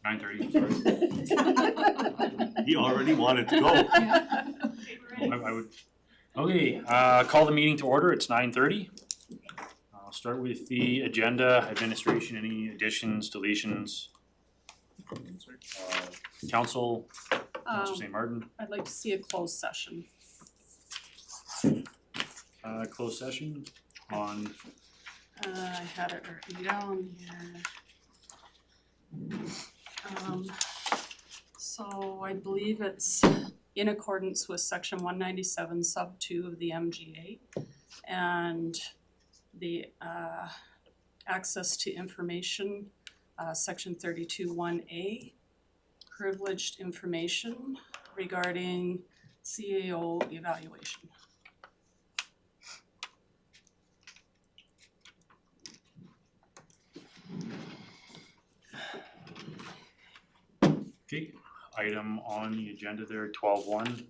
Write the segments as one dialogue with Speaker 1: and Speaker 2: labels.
Speaker 1: 9:30, sorry. He already wanted to go. I would, okay, call the meeting to order, it's 9:30. I'll start with the agenda, administration, any additions, deletions? Council, Councilor St. Martin,
Speaker 2: I'd like to see a closed session.
Speaker 1: closed session on,
Speaker 2: I had it written down here. So I believe it's in accordance with section 197 sub 2 of the MGA and the access to information, section 32(1)A, privileged information regarding CAO evaluation.
Speaker 1: okay, item on the agenda there, 12.1.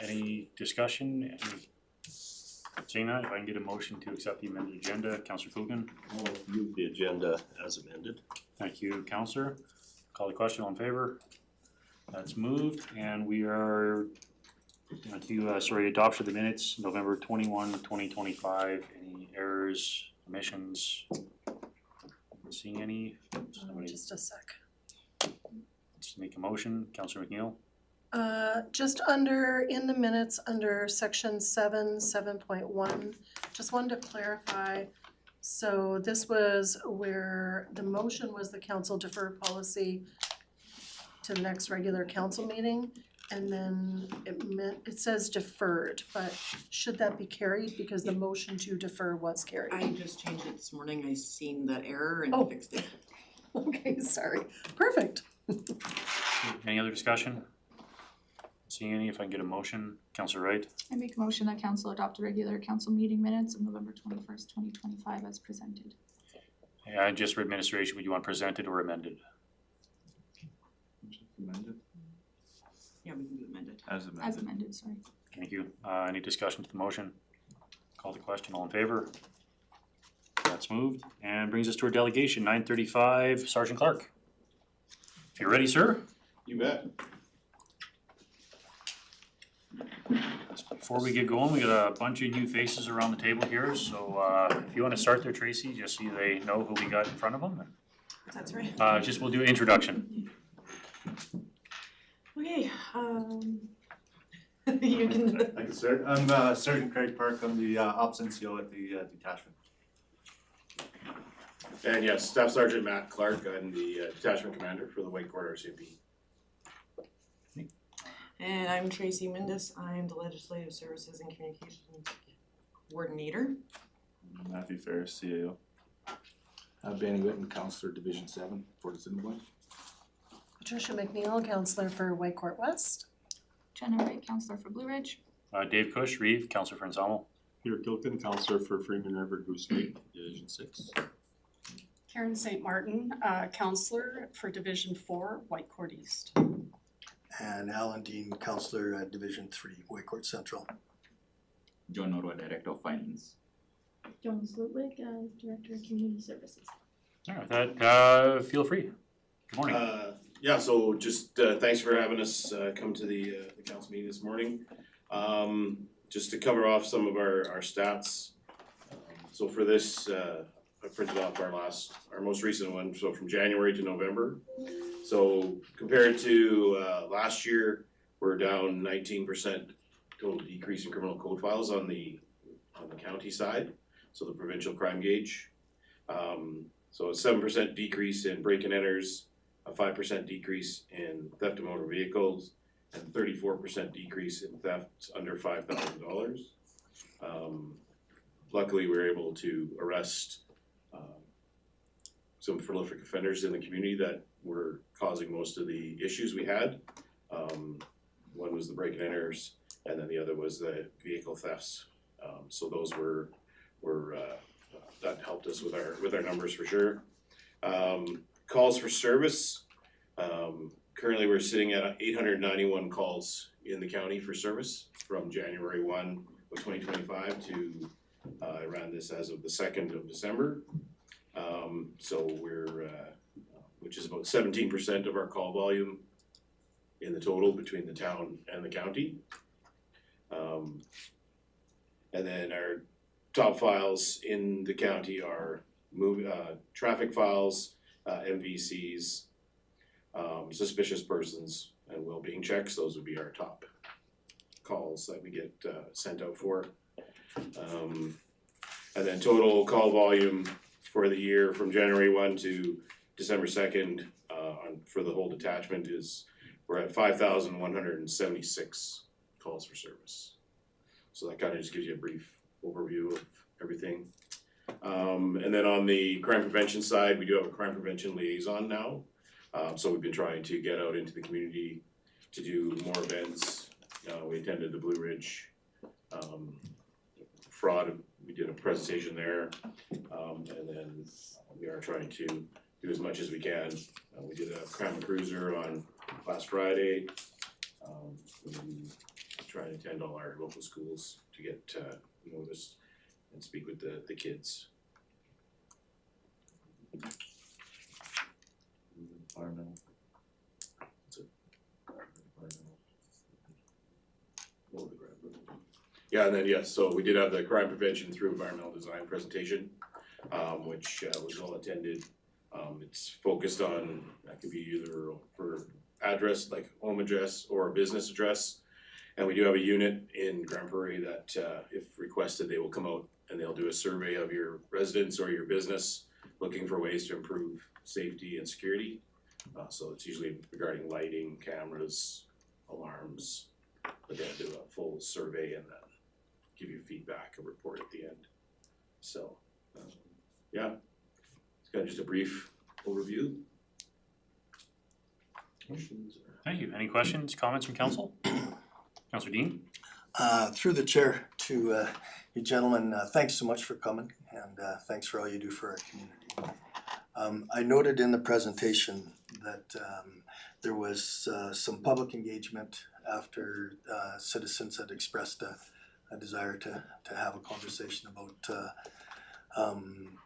Speaker 1: Any discussion? Seeing that, if I can get a motion to accept the amended agenda, Councillor Coogan.
Speaker 3: I'll move the agenda as amended.
Speaker 1: Thank you, Councillor. Call the question, all in favor? That's moved, and we are down to, adoption of the minutes, November 21, 2025. Any errors, omissions? Seeing any? Somebody
Speaker 2: Just a sec.
Speaker 1: just make a motion, Councillor McNeil.
Speaker 4: Just under, in the minutes, under section 7.1, just wanted to clarify. So this was where the motion was the council defer policy to the next regular council meeting. And then it says deferred, but should that be carried because the motion to defer was carried?
Speaker 5: I just changed it this morning, I seen that error
Speaker 4: Oh.
Speaker 5: and fixed it.
Speaker 4: Okay, sorry. Perfect.
Speaker 1: Any other discussion? Seeing any, if I can get a motion, Councillor Wright.
Speaker 6: I make a motion that council adopt the regular council meeting minutes of November 21st, 2025 as presented.
Speaker 1: Yeah, just for administration, would you want presented or amended?
Speaker 7: Amended,
Speaker 5: Yeah, we can do amended.
Speaker 7: as
Speaker 6: As
Speaker 7: amended.
Speaker 6: amended, sorry.
Speaker 1: Thank you. Any discussion to the motion? Call the question, all in favor? That's moved, and brings us to our delegation, 9:35, Sergeant Clark. If you're ready, sir.
Speaker 8: You bet.
Speaker 1: Before we get going, we got a bunch of new faces around the table here, so if you wanna start there, Tracy, just so they know who we got in front of them.
Speaker 5: That's right.
Speaker 1: Just we'll do an introduction.
Speaker 5: Okay, you can,
Speaker 8: I can start. I'm Sergeant Craig Park. I'm the Ops NCO at the detachment. And yes, Staff Sergeant Matt Clark. I'm the detachment commander for the Whitecourt RCMP.
Speaker 5: and I'm Tracy Mindus, I'm the Legislative Services and Communications Coordinator.
Speaker 7: Matthew Ferris, CAO. Benny Whitten, Counselor, Division 7, Fort Assiniboine.
Speaker 4: Patricia McNeil, counselor for Whitecourt West.
Speaker 6: Jenna Wright, counselor for Blue Ridge.
Speaker 1: Dave Cush, Reeve, Councillor for Ensamo.
Speaker 3: Peter Gilkin, Counselor for Freeman River Goose Lake, Division 6.
Speaker 2: Karen St. Martin, counselor for Division 4, Whitecourt East.
Speaker 9: And Alan Dean, Counselor at Division 3, Whitecourt Central.
Speaker 10: John Norwood, Director of Finance.
Speaker 11: Jones Ludwig, Director of Community Services.
Speaker 1: Alright, that, feel free. Good morning.
Speaker 8: Yeah, so just thanks for having us come to the council meeting this morning. Just to cover off some of our stats. So for this, I printed off our most recent one, so from January to November. So compared to last year, we're down 19% total decrease in criminal code files on the county side, so the provincial crime gauge. So a 7% decrease in break-and enters, a 5% decrease in theft of motor vehicles, and 34% decrease in thefts under $5,000. Luckily, we were able to arrest some prolific offenders in the community that were causing most of the issues we had. One was the break-and enters, and then the other was the vehicle thefts. So those were that helped us with our numbers for sure. Calls for service. Currently, we're sitting at 891 calls in the county for service from January 1 of 2025 to I ran this as of the 2nd of December. So which is about 17% of our call volume in the total between the town and the county. And then our top files in the county are traffic files, MVCs, suspicious persons, and well-being checks. Those would be our top calls that we get sent out for. And then total call volume for the year from January 1 to December 2nd for the whole detachment we're at 5,176 calls for service. So that kind of just gives you a brief overview of everything. And then on the crime prevention side, we do have a crime prevention liaison now. So we've been trying to get out into the community to do more events. We attended the Blue Ridge fraud. We did a presentation there. And then we are trying to do as much as we can. We did a crime cruiser on last Friday. We try and attend all our local schools to get noticed and speak with the kids.
Speaker 3: Environmental.
Speaker 8: That's it. Yeah, and then so we did have the crime prevention through environmental design presentation, which was well attended. It's focused on, that could be either for address, like home address or a business address. And we do have a unit in Grand Prairie that if requested, they will come out and they'll do a survey of your residence or your business, looking for ways to improve safety and security. So it's usually regarding lighting, cameras, alarms, but they'll do a full survey and then give you feedback, a report at the end. So, yeah, it's kind of just a brief overview. Questions?
Speaker 1: Thank you. Any questions, comments from council? Councilor Dean?
Speaker 9: Through the chair to you gentlemen, thanks so much for coming and thanks for all you do for our community. I noted in the presentation that there was some public engagement after citizens had expressed a desire to have a conversation about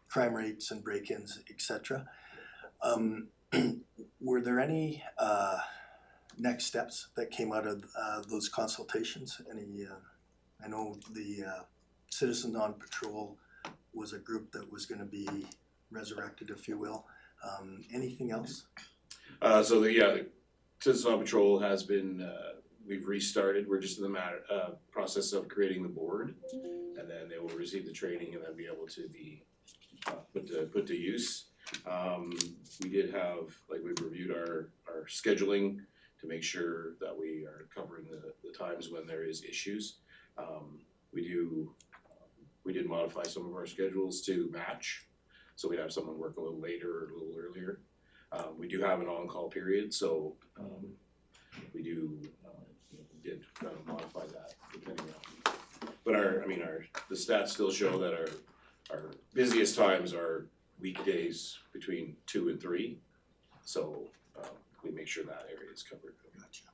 Speaker 9: crime rates and break-ins, etc. Were there any next steps that came out of those consultations? Any? I know the Citizens on Patrol was a group that was going to be resurrected, if you will. Anything else?
Speaker 8: So the Citizens on Patrol has been, we've restarted. We're just in the process of creating the board, and then they will receive the training and then be able to be put to use. We did have, we've reviewed our scheduling to make sure that we are covering the times when there is issues. We did modify some of our schedules to match, so we'd have someone work a little later or a little earlier. We do have an on-call period, so we did kind of modify that depending on. But the stats still show that our busiest times are weekdays between 2 and 3, so we make sure that area is covered.
Speaker 9: Gotcha.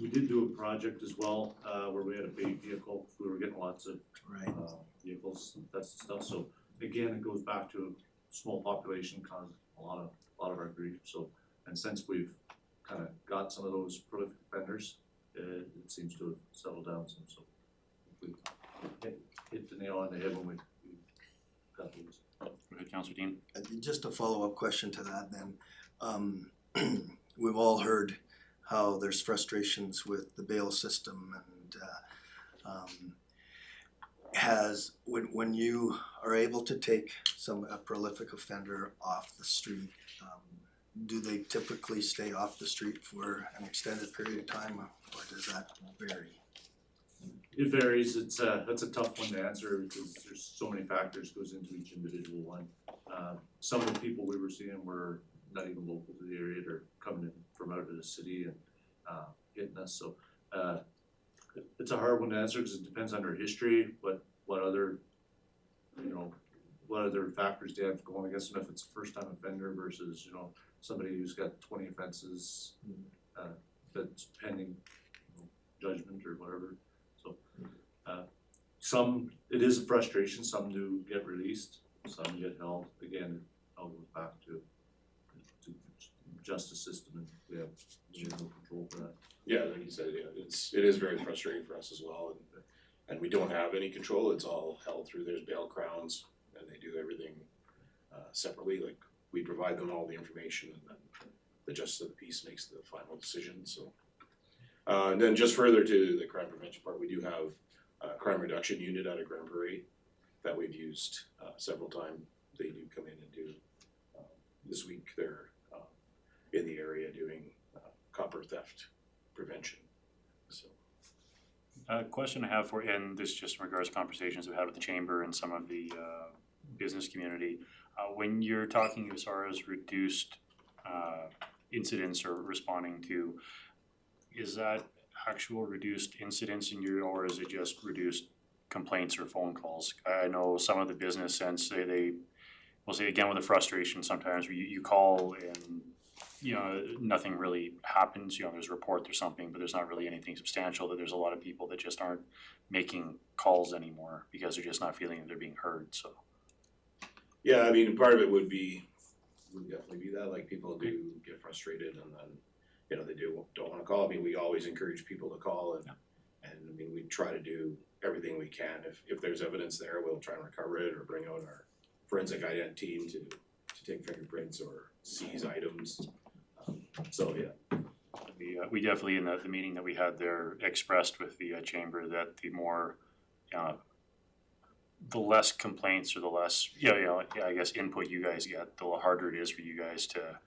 Speaker 3: We did do a project as well, where we had a big vehicle, we were getting lots of
Speaker 9: Right.
Speaker 3: vehicles and that stuff, so again, it goes back to a small population caused a lot of our grief, so, and since we've kind of got some of those prolific offenders, it seems to have settled down some, so we hit the nail on the head when we got these.
Speaker 1: Go ahead, Councilor Dean.
Speaker 9: Just a follow-up question to that then. We've all heard how there's frustrations with the bail system and when you are able to take a prolific offender off the street, do they typically stay off the street for an extended period of time, or does that vary?
Speaker 3: It varies. That's a tough one to answer because there's so many factors goes into each individual one. Some of the people we were seeing were not even local to the area; they're coming in from out of the city and hitting us. So it's a hard one to answer because it depends on their history, what other factors they have going against them. If it's a first-time offender versus somebody who's got 20 offenses that's pending judgment or whatever. So it is a frustration. Some do get released, some get held. Again, it all goes back to justice system and we have no control for that.
Speaker 8: Yeah, like you said, yeah, it is very frustrating for us as well, and we don't have any control, it's all held through, there's bail crowns, and they do everything separately, like, we provide them all the information, and then the justice of the peace makes the final decision, so. And then just further to the crime prevention part, we do have a crime reduction unit out of Grand Prairie that we've used several times, they do come in and do, this week they're in the area doing copper theft prevention, so.
Speaker 1: Question I have for, and this just in regards to conversations we've had with the chamber and some of the business community. When you're talking as far as reduced incidents or responding to, is that actual reduced incidents in your, or is it just reduced complaints or phone calls? I know some of the business sense they will say, again, with the frustration sometimes where you call and you know, nothing really happens, you know, there's a report, there's something, but there's not really anything substantial, that there's a lot of people that just aren't making calls anymore because they're just not feeling that they're being heard, so.
Speaker 8: Yeah, I mean, part of it would definitely be that, like, people do get frustrated and then, you know, they don't wanna call. I mean, we always encourage people to call and I mean, we try to do everything we can. If there's evidence there, we'll try and recover it or bring out our forensic ident team to take fingerprints or seize items. So, yeah.
Speaker 1: We definitely, in the meeting that we had there, expressed with the chamber that the more, the less complaints or the less, I guess input you guys get, the harder it is for you guys to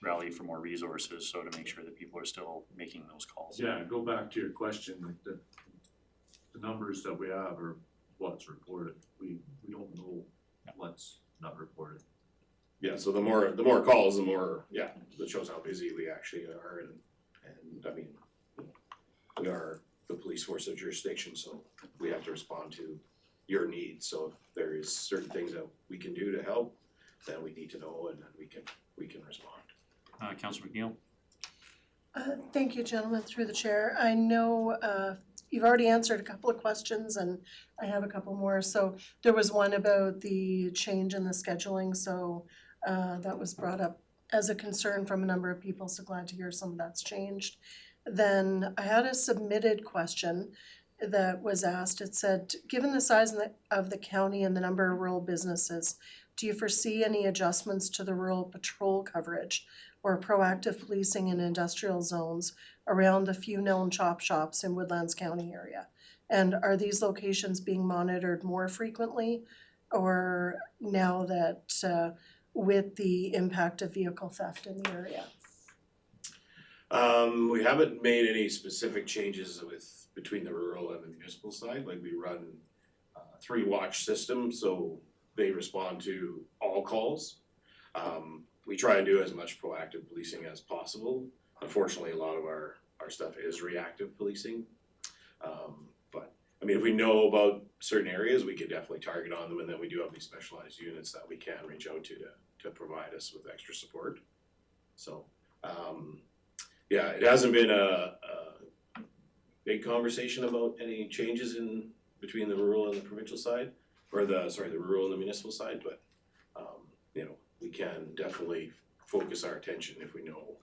Speaker 1: rally for more resources, so to make sure that people are still making those calls.
Speaker 3: Yeah, go back to your question, like the numbers that we have are what's reported, we don't know what's not reported.
Speaker 8: Yeah, so the more calls, the more, that shows how busy we actually are and I mean, we are the police force of jurisdiction, so we have to respond to your needs. So if there is certain things that we can do to help, then we need to know and then we can respond.
Speaker 1: Councillor McNeil?
Speaker 4: Thank you, gentlemen, through the chair. I know you've already answered a couple of questions and I have a couple more. So there was one about the change in the scheduling, so that was brought up as a concern from a number of people, so glad to hear some of that's changed. Then I had a submitted question that was asked. It said, given the size of the county and the number of rural businesses, do you foresee any adjustments to the rural patrol coverage or proactive policing in industrial zones around the few known chop shops in Woodlands County area? And are these locations being monitored more frequently, or now that with the impact of vehicle theft in the area?
Speaker 8: We haven't made any specific changes between the rural and the municipal side. Like, we run 3 watch systems, so they respond to all calls. We try and do as much proactive policing as possible. Unfortunately, a lot of our stuff is reactive policing. But I mean, if we know about certain areas, we could definitely target on them, and then we do have these specialized units that we can reach out to provide us with extra support. So it hasn't been a big conversation about any changes in between the rural and the provincial side, or the rural and the municipal side, but we can definitely focus our attention if we know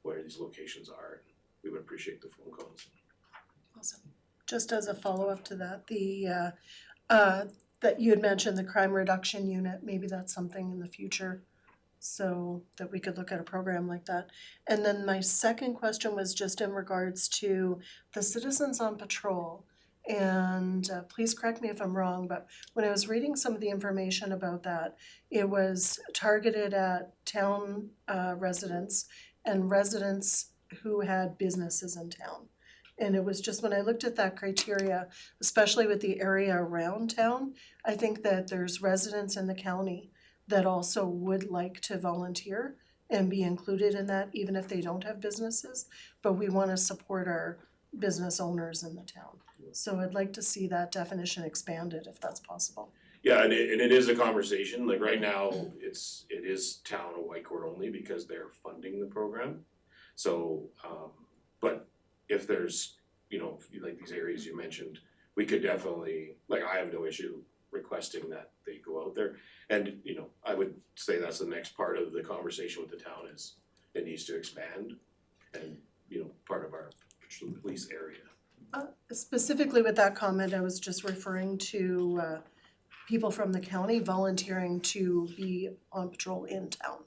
Speaker 8: where these locations are. We would appreciate the phone calls.
Speaker 4: Awesome. Just as a follow-up to that, the that you had mentioned the crime reduction unit, maybe that's something in the future, so that we could look at a program like that. And then my second question was just in regards to the citizens on patrol. And please correct me if I'm wrong, but when I was reading some of the information about that, it was targeted at town residents and residents who had businesses in town. And it was just when I looked at that criteria, especially with the area around town, I think that there's residents in the county that also would like to volunteer and be included in that, even if they don't have businesses. But we want to support our business owners in the town. So I'd like to see that definition expanded if that's possible.
Speaker 8: Yeah, and it is a conversation. Like, right now, it is town of Whitecourt only because they're funding the program. So, but if there's, like these areas you mentioned, we could definitely, like, I have no issue requesting that they go out there. And, I would say that's the next part of the conversation with the town is, it needs to expand and, part of our police area.
Speaker 4: Specifically with that comment, I was just referring to people from the county volunteering to be on patrol in town.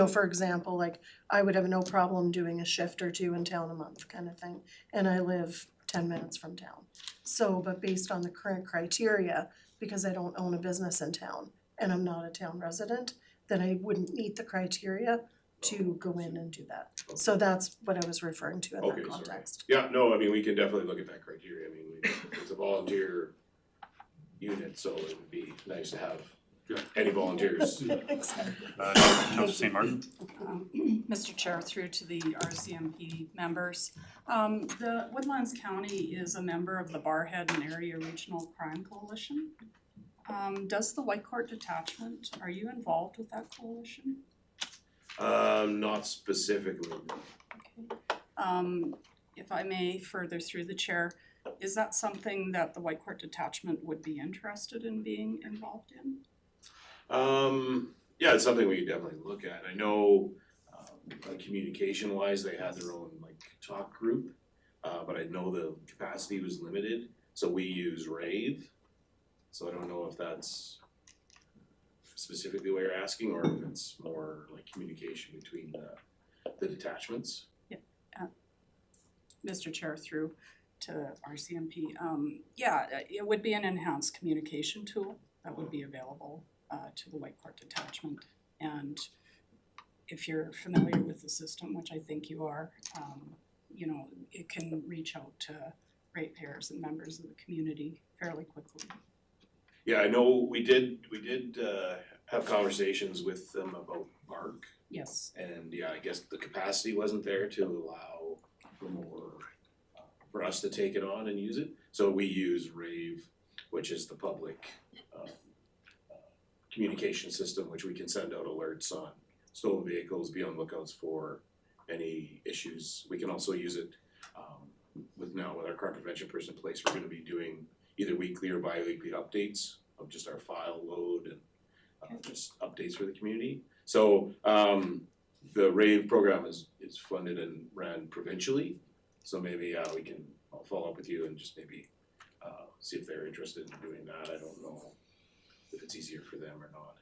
Speaker 4: For example, like I would have no problem doing a shift or two in town a month kind of thing, and I live 10 minutes from town. So, but based on the current criteria, because I don't own a business in town and I'm not a town resident, then I wouldn't meet the criteria to go in and do that. So that's what I was referring to in
Speaker 8: Okay,
Speaker 4: that
Speaker 8: sorry.
Speaker 4: context.
Speaker 8: Yeah, no, I mean, we can definitely look at that criteria, I mean, it's a volunteer unit, so it would be nice to have any volunteers.
Speaker 4: Exactly.
Speaker 1: Councilor St. Martin?
Speaker 2: Mr. Chair, through to the RCMP members. The Woodlands County is a member of the Barhead and Area Regional Crime Coalition. Does the White Court Detachment, are you involved with that coalition?
Speaker 8: Not specifically.
Speaker 2: Okay. If I may, further through the chair, is that something that the White Court Detachment would be interested in being involved in?
Speaker 8: Yeah, it's something we could definitely look at. I know, communication wise, they had their own talk group, but I know the capacity was limited, so we use Rave. So I don't know if that's specifically what you're asking, or if it's more communication between the detachments.
Speaker 2: Mr. Chair, through to RCMP, it would be an enhanced communication tool that would be available to the White Court Detachment. And if you're familiar with the system, which I think you are, it can reach out to ratepayers and members of the community fairly quickly.
Speaker 8: Yeah, I know we did have conversations with them about BARC,
Speaker 2: Yes.
Speaker 8: and I guess the capacity wasn't there to allow for more, for us to take it on and use it. So we use Rave, which is the public communication system, which we can send out alerts on stolen vehicles, be on lookouts for any issues. We can also use it with our crime prevention person in place. We're gonna be doing either weekly or bi-weekly updates of just our file load and just updates for the community. So the RAVE program is funded and ran provincially. So maybe I'll follow up with you and just maybe see if they're interested in doing that. I don't know if it's easier for them or not.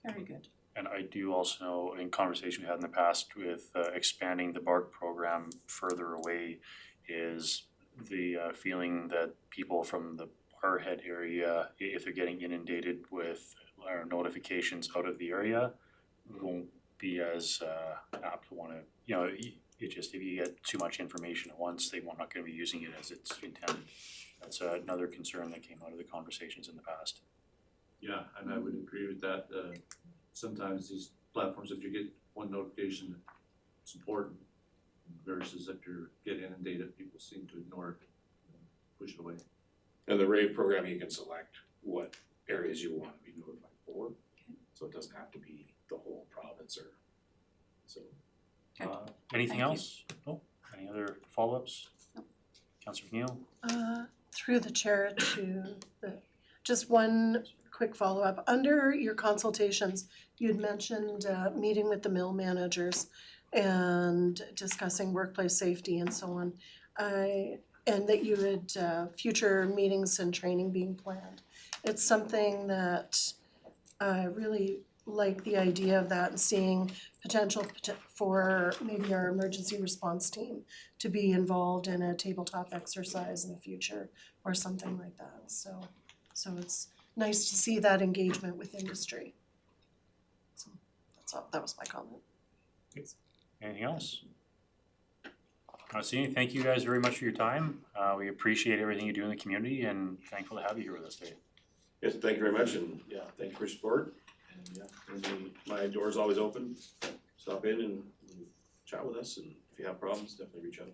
Speaker 2: Very good.
Speaker 1: And I do also know in conversation we had in the past with expanding the BARC program further away is the feeling that people from the Barhead area, if they're getting inundated with notifications out of the area, won't be as apt to wanna, it just, if you get too much information at once, they won't not gonna be using it as it's intended. That's another concern that came out of the conversations in the past.
Speaker 3: Yeah, and I would agree with that. Sometimes these platforms, if you get one notification, it's important versus if you're getting inundated, people seem to ignore it, push it away.
Speaker 8: And the RAVE program, you can select what areas you want to be notified for. So it doesn't have to be the whole province or so.
Speaker 1: Anything
Speaker 2: Thank you.
Speaker 1: else? No? Any other follow-ups?
Speaker 2: No.
Speaker 1: Councilor Neal?
Speaker 4: Through the chair just one quick follow-up. Under your consultations, you had mentioned meeting with the mill managers and discussing workplace safety and so on. And that you had future meetings and training being planned. It's something that I really like the idea of that and seeing potential for maybe our emergency response team to be involved in a tabletop exercise in the future or something like that. So it's nice to see that engagement with industry. So that's all, that was my comment.
Speaker 1: Anything else? Not seeing any. Thank you guys very much for your time. We appreciate everything you do in the community and thankful to have you here with us today.
Speaker 8: Yes, thank you very much, and thank you for your support. And my door's always open. Stop in and chat with us, and if you have problems, definitely reach out.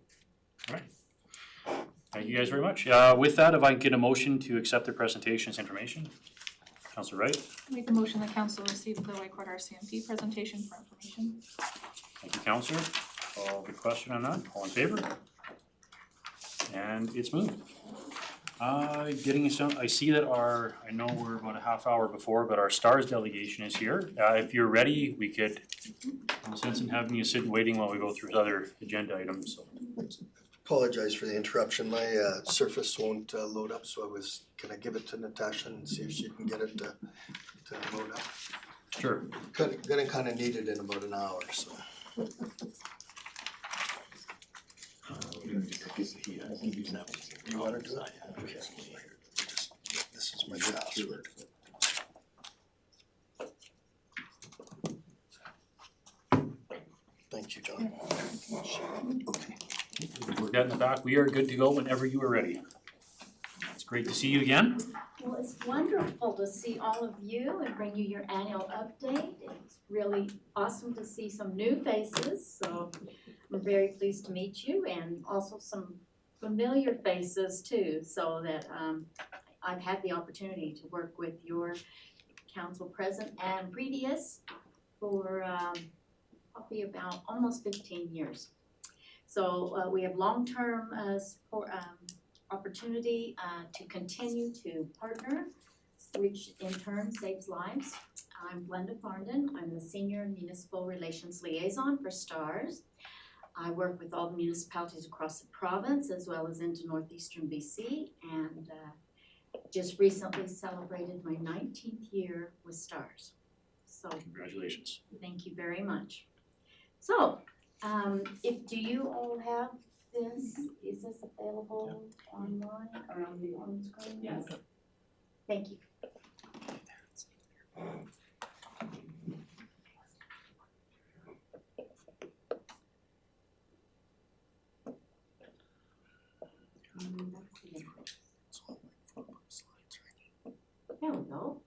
Speaker 1: All right. Thank you guys very much. With that, if I can get a motion to accept the presentation's information. Councilor Wright?
Speaker 6: Make a motion that council receive the White Court RCMP presentation for information.
Speaker 1: Thank you, Councilor. Call the question on that. All in favor? And it's moved. Getting us out, I see that I know we're about a half hour before, but our STARS delegation is here. If you're ready, we could No sense in having you sit and waiting while we go through other agenda items, so.
Speaker 9: Apologize for the interruption, my Surface won't load up, so can I give it to Natasha and see if she can get it to load up?
Speaker 1: Sure.
Speaker 9: Gonna need it in about an hour, so. You wanna do it? Okay. This is my password. Thank you, John. Okay.
Speaker 1: We're getting the back. We are good to go whenever you are ready. It's great to see you again.
Speaker 12: Well, it's wonderful to see all of you and bring you your annual update. It's really awesome to see some new faces, so I'm very pleased to meet you, and also some familiar faces too, so that I've had the opportunity to work with your council present and previous for probably about almost 15 years. So we have long-term support opportunity to continue to partner, which in turn saves lives. I'm Glenda Farndon. I'm the Senior Municipal Relations Liaison for STARS. I work with all the municipalities across the province as well as into northeastern BC, and just recently celebrated my 19th year with STARS. So
Speaker 1: Congratulations.
Speaker 12: thank you very much. So, do you all have this? Is this available online or on the screen?
Speaker 2: Yes.
Speaker 12: Thank you. That's the index. There we go.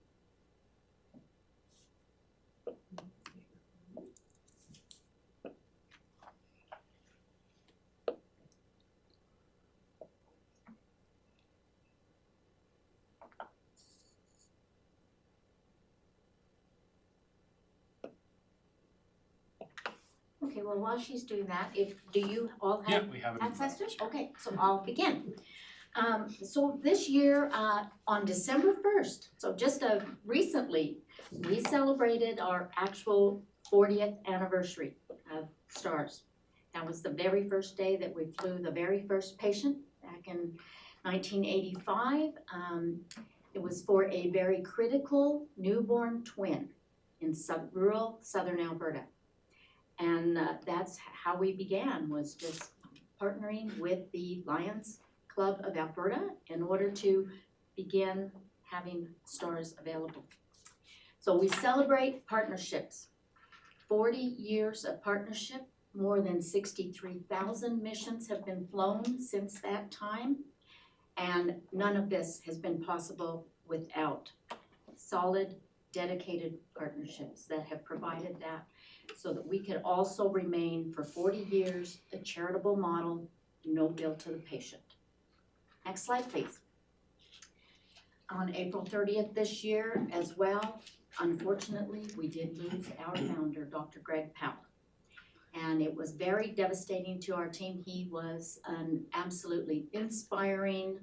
Speaker 12: Okay, well, while she's doing that, do you all have
Speaker 1: Yeah, we have it in front
Speaker 12: access
Speaker 1: of
Speaker 12: to
Speaker 1: us.
Speaker 12: it? Okay, so I'll begin. So this year, on December 1st, so just recently, we celebrated our actual 40th anniversary of STARS. That was the very first day that we flew the very first patient back in 1985. It was for a very critical newborn twin in rural southern Alberta. And that's how we began, was just partnering with the Lions Club of Alberta in order to begin having STARS available. So we celebrate partnerships. 40 years of partnership, more than 63,000 missions have been flown since that time. And none of this has been possible without solid, dedicated partnerships that have provided that, so that we could also remain for 40 years a charitable model, no bill to the patient. Next slide, please. On April 30th this year as well, unfortunately, we did lose our founder, Dr. Greg Powell. And it was very devastating to our team. He was an absolutely inspiring,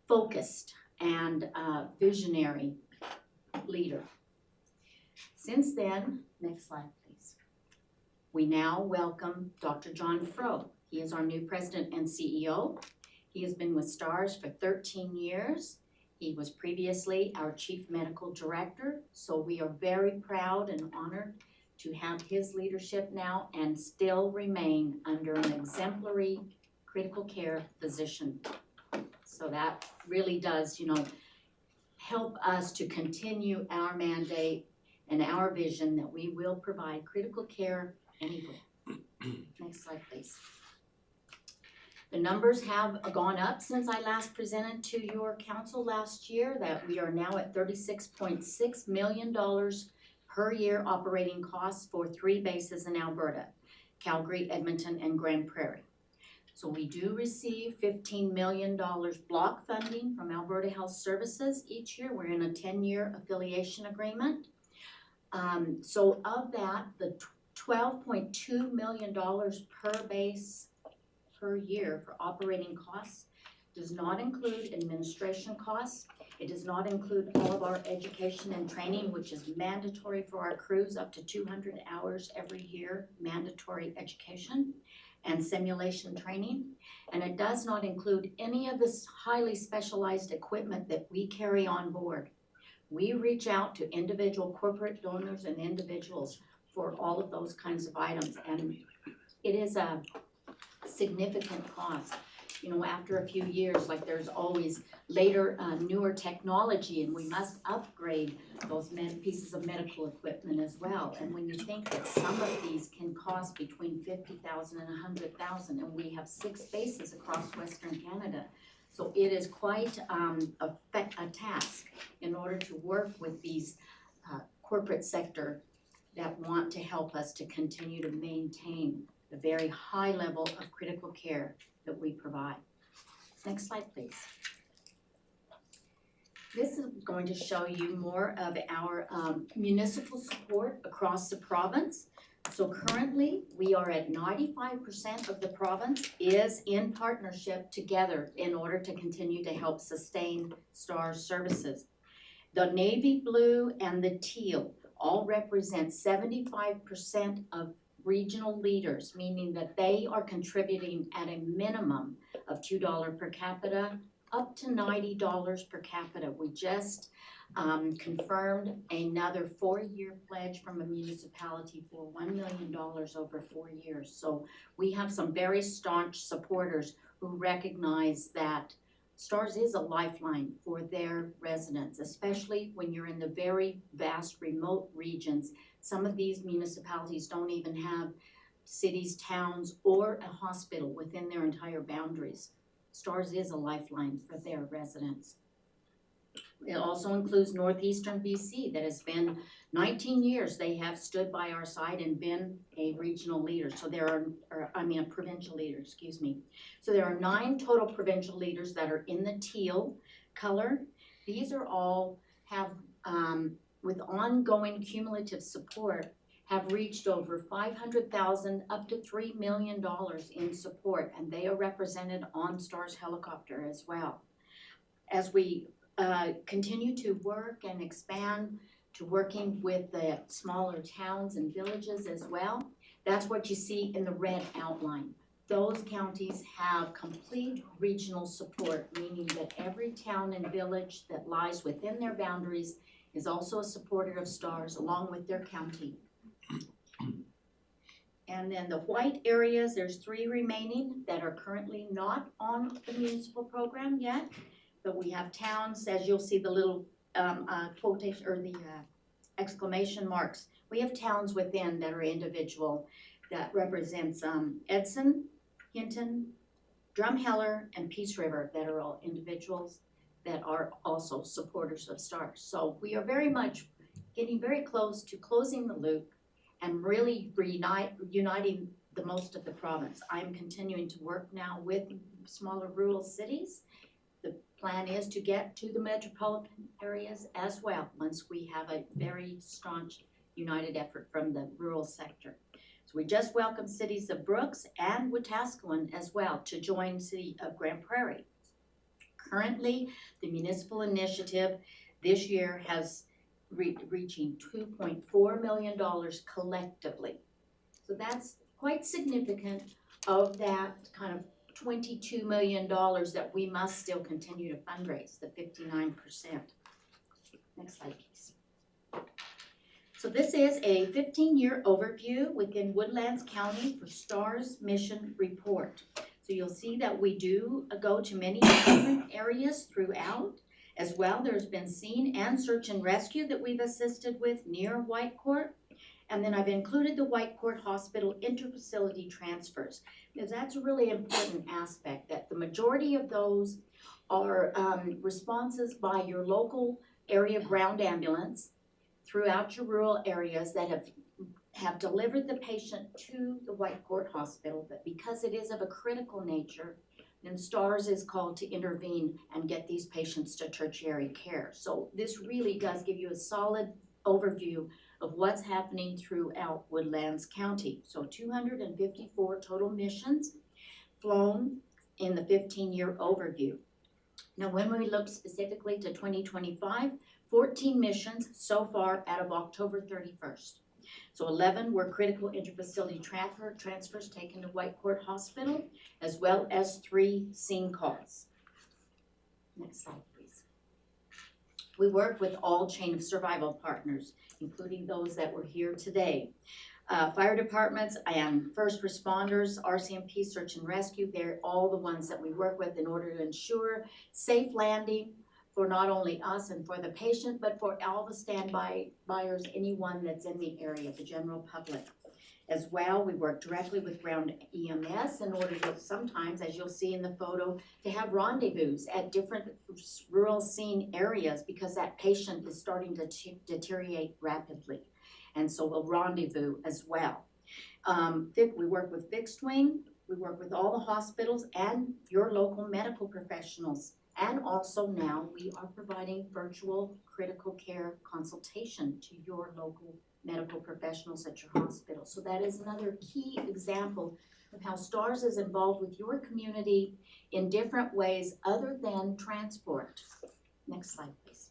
Speaker 12: focused, and visionary leader. Since then, next slide please, we now welcome Dr. John Froh. He is our new president and CEO. He has been with STARS for 13 years. He was previously our chief medical director, so we are very proud and honored to have his leadership now and still remain under an exemplary critical care physician. So that really does, help us to continue our mandate and our vision that we will provide critical care anywhere. Next slide, please. The numbers have gone up since I last presented to your council last year, that we are now at $36.6 million per year operating costs for 3 bases in Alberta, Calgary, Edmonton, and Grand Prairie. So we do receive $15 million block funding from Alberta Health Services each year. We're in a 10-year affiliation agreement. So of that, the $12.2 million per base per year for operating costs does not include administration costs. It does not include all of our education and training, which is mandatory for our crews, up to 200 hours every year, mandatory education and simulation training. And it does not include any of this highly specialized equipment that we carry on board. We reach out to individual corporate donors and individuals for all of those kinds of items, and it is a significant cost. You know, after a few years, like there's always later newer technology, and we must upgrade those pieces of medical equipment as well. And when you think that some of these can cost between $50,000 and $100,000, and we have 6 bases across Western Canada, so it is quite a task in order to work with these corporate sector that want to help us to continue to maintain the very high level of critical care that we provide. Next slide, please. This is going to show you more of our municipal support across the province. So currently, we are at 95% of the province is in partnership together in order to continue to help sustain STARS services. The navy blue and the teal all represent 75% of regional leaders, meaning that they are contributing at a minimum of $2 per capita up to $90 per capita. We just confirmed another 4-year pledge from a municipality for $1 million over 4 years. So we have some very staunch supporters who recognize that STARS is a lifeline for their residents, especially when you're in the very vast remote regions. Some of these municipalities don't even have cities, towns, or a hospital within their entire boundaries. STARS is a lifeline for their residents. It also includes northeastern BC that has been 19 years they have stood by our side and been a regional leader. So there are, a provincial leader, excuse me. So there are 9 total provincial leaders that are in the teal color. These are all have, with ongoing cumulative support, have reached over $500,000 up to $3 million in support, and they are represented on STARS helicopter as well. As we continue to work and expand to working with the smaller towns and villages as well, that's what you see in the red outline. Those counties have complete regional support, meaning that every town and village that lies within their boundaries is also a supporter of STARS along with their county. And then the white areas, there's 3 remaining that are currently not on the municipal program yet, but we have towns, as you'll see the little quotation or the exclamation marks. We have towns within that are individual that represents Edson, Hinton, Drumheller, and Peace River that are all individuals that are also supporters of STARS. So we are very much getting very close to closing the loop and really uniting the most of the province. I'm continuing to work now with smaller rural cities. The plan is to get to the metropolitan areas as well once we have a very staunch united effort from the rural sector. So we just welcomed cities of Brooks and Wetaskiwin as well to join City of Grand Prairie. Currently, the municipal initiative this year has reaching $2.4 million collectively. So that's quite significant of that kind of $22 million that we must still continue to fundraise, the 59%. Next slide, please. So this is a 15-year overview within Woodlands County for STARS Mission Report. So you'll see that we do go to many different areas throughout. As well, there's been scene and search and rescue that we've assisted with near Whitecourt. And then I've included the Whitecourt Hospital interfacility transfers, because that's a really important aspect, that the majority of those are responses by your local area ground ambulance throughout your rural areas that have delivered the patient to the Whitecourt Hospital, but because it is of a critical nature, then STARS is called to intervene and get these patients to tertiary care. So this really does give you a solid overview of what's happening throughout Woodlands County. So 254 total missions flown in the 15-year overview. Now, when we look specifically to 2025, 14 missions so far out of October 31st. So 11 were critical interfacility transfers taken to White Court Hospital, as well as 3 scene calls. Next slide, please. We work with all chain of survival partners, including those that were here today. Fire departments and first responders, RCMP, search and rescue, they're all the ones that we work with in order to ensure safe landing for not only us and for the patient, but for all the standby buyers, anyone that's in the area, the general public. As well, we work directly with ground EMS in order to sometimes, as you'll see in the photo, to have rendezvous at different rural scene areas because that patient is starting to deteriorate rapidly. And so we'll rendezvous as well. We work with fixed wing, we work with all the hospitals and your local medical professionals. And also now we are providing virtual critical care consultation to your local medical professionals at your hospital. So that is another key example of how STARS is involved with your community in different ways other than transport. Next slide, please.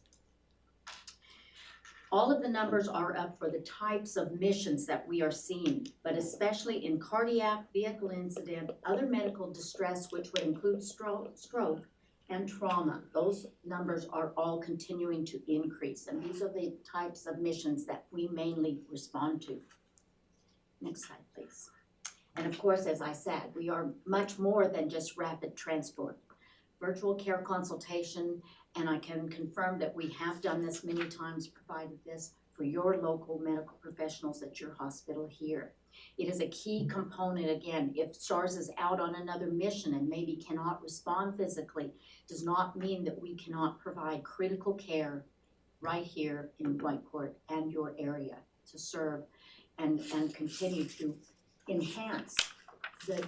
Speaker 12: All of the numbers are up for the types of missions that we are seeing, but especially in cardiac, vehicle incident, other medical distress, which would include stroke and trauma. Those numbers are all continuing to increase, and these are the types of missions that we mainly respond to. Next slide, please. And of course, as I said, we are much more than just rapid transport. Virtual care consultation, and I can confirm that we have done this many times, provided this for your local medical professionals at your hospital here. It is a key component, again, if STARS is out on another mission and maybe cannot respond physically, does not mean that we cannot provide critical care right here in White Court and your area to serve and continue to enhance the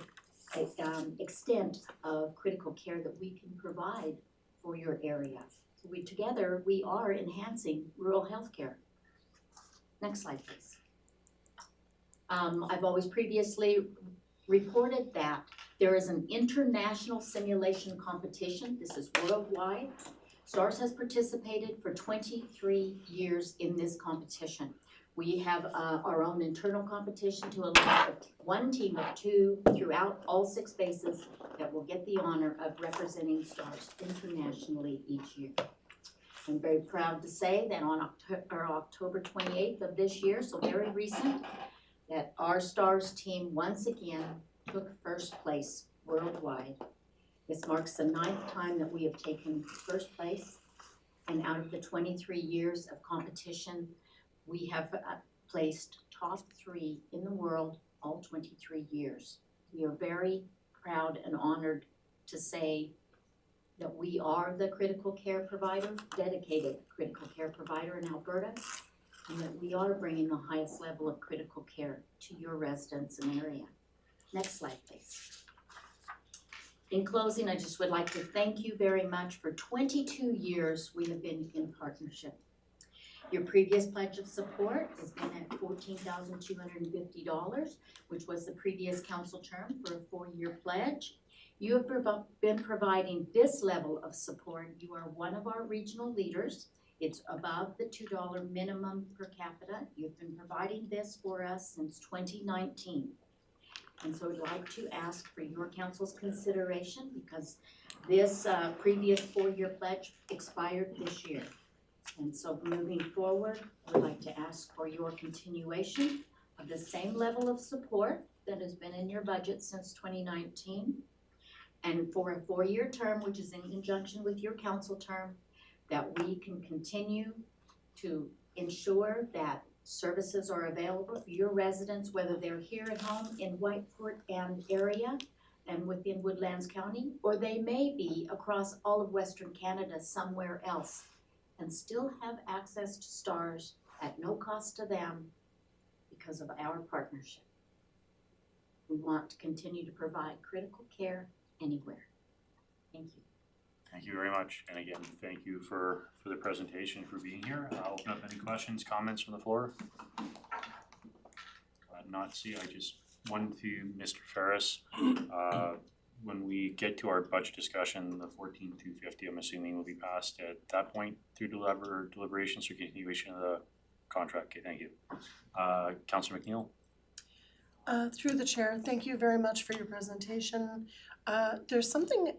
Speaker 12: extent of critical care that we can provide for your area. So together we are enhancing rural healthcare. Next slide, please. I've always previously reported that there is an international simulation competition. This is worldwide. STARS has participated for 23 years in this competition. We have our own internal competition to allow one team of 2 throughout all 6 bases that will get the honor of representing STARS internationally each year. I'm very proud to say that on October 28th of this year, so very recent, that our STARS team once again took first place worldwide. This marks the 9th time that we have taken first place, and out of the 23 years of competition, we have placed top 3 in the world all 23 years. We are very proud and honored to say that we are the critical care provider, dedicated critical care provider in Alberta, and that we are bringing the highest level of critical care to your residents and area. Next slide, please. In closing, I just would like to thank you very much. For 22 years, we have been in partnership. Your previous pledge of support has been at $14,250, which was the previous council term for a 4-year pledge. You have been providing this level of support. You are one of our regional leaders. It's above the $2 minimum per capita. You've been providing this for us since 2019. And so I'd like to ask for your council's consideration because this previous 4-year pledge expired this year. And so moving forward, I'd like to ask for your continuation of the same level of support that has been in your budget since 2019. And for a 4-year term, which is in conjunction with your council term, that we can continue to ensure that services are available for your residents, whether they're here at home in White Court and area and within Woodlands County, or they may be across all of Western Canada somewhere else and still have access to STARS at no cost to them because of our partnership. We want to continue to provide critical care anywhere. Thank you.
Speaker 1: Thank you very much, and again, thank you for the presentation, for being here. I'll open up any questions, comments from the floor. Not see, I just, one to Mr. Ferris. when we get to our budget discussion, the 14,250, I'm assuming will be passed at that point through deliberations or continuation of the contract. Okay, thank you. Councillor McNeil?
Speaker 4: Through the chair, thank you very much for your presentation. There's something,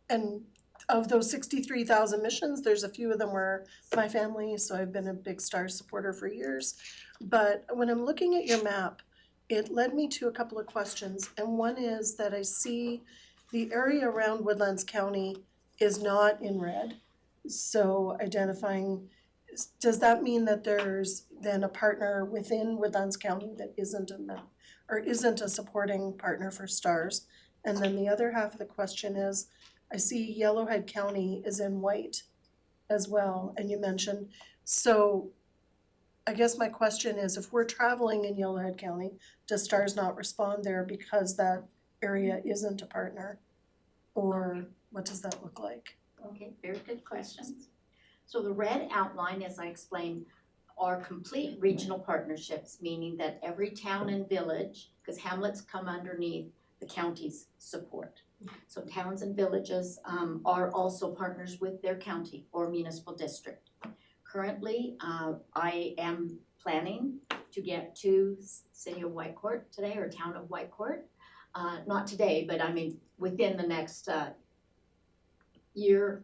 Speaker 4: and of those 63,000 missions, there's a few of them where my family, so I've been a big STARS supporter for years. But when I'm looking at your map, it led me to a couple of questions. And one is that I see the area around Woodlands County is not in red. So identifying, does that mean that there's then a partner within Woodlands County that isn't a supporting partner for STARS? And then the other half of the question is, I see Yellowhead County is in white as well, and you mentioned, so I guess my question is, if we're traveling in Yellowhead County, does STARS not respond there because that area isn't a partner? Or what does that look like?
Speaker 12: Okay, very good questions. So the red outline, as I explained, are complete regional partnerships, meaning that every town and village, because hamlets come underneath the county's support. So towns and villages are also partners with their county or municipal district. Currently, I am planning to get to City of Whitecourt today, or Town of Whitecourt. Not today, but I mean within the next year,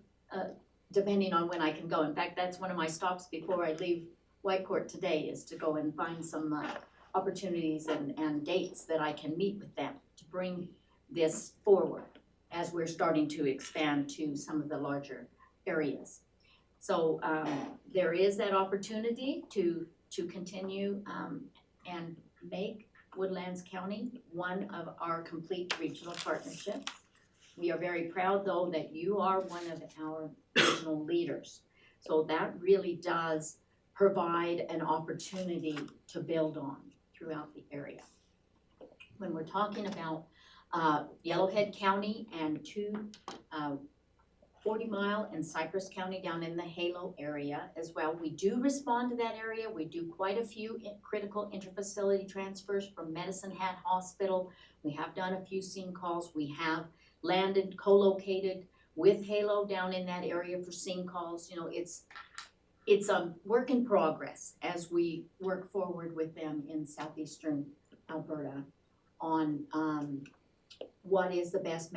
Speaker 12: depending on when I can go. In fact, that's one of my stops before I leave Whitecourt today, is to go and find some opportunities and dates that I can meet with them to bring this forward as we're starting to expand to some of the larger areas. So there is that opportunity to continue and make Woodlands County one of our complete regional partnerships. We are very proud, though, that you are one of our regional leaders. So that really does provide an opportunity to build on throughout the area. When we're talking about Yellowhead County and 40 Mile and Cypress County down in the Halo area as well, we do respond to that area. We do quite a few critical interfacility transfers from Medicine Hat Hospital. We have done a few scene calls. We have landed, co-located with Halo down in that area for scene calls. You know, it's a work in progress as we work forward with them in southeastern Alberta on what is the best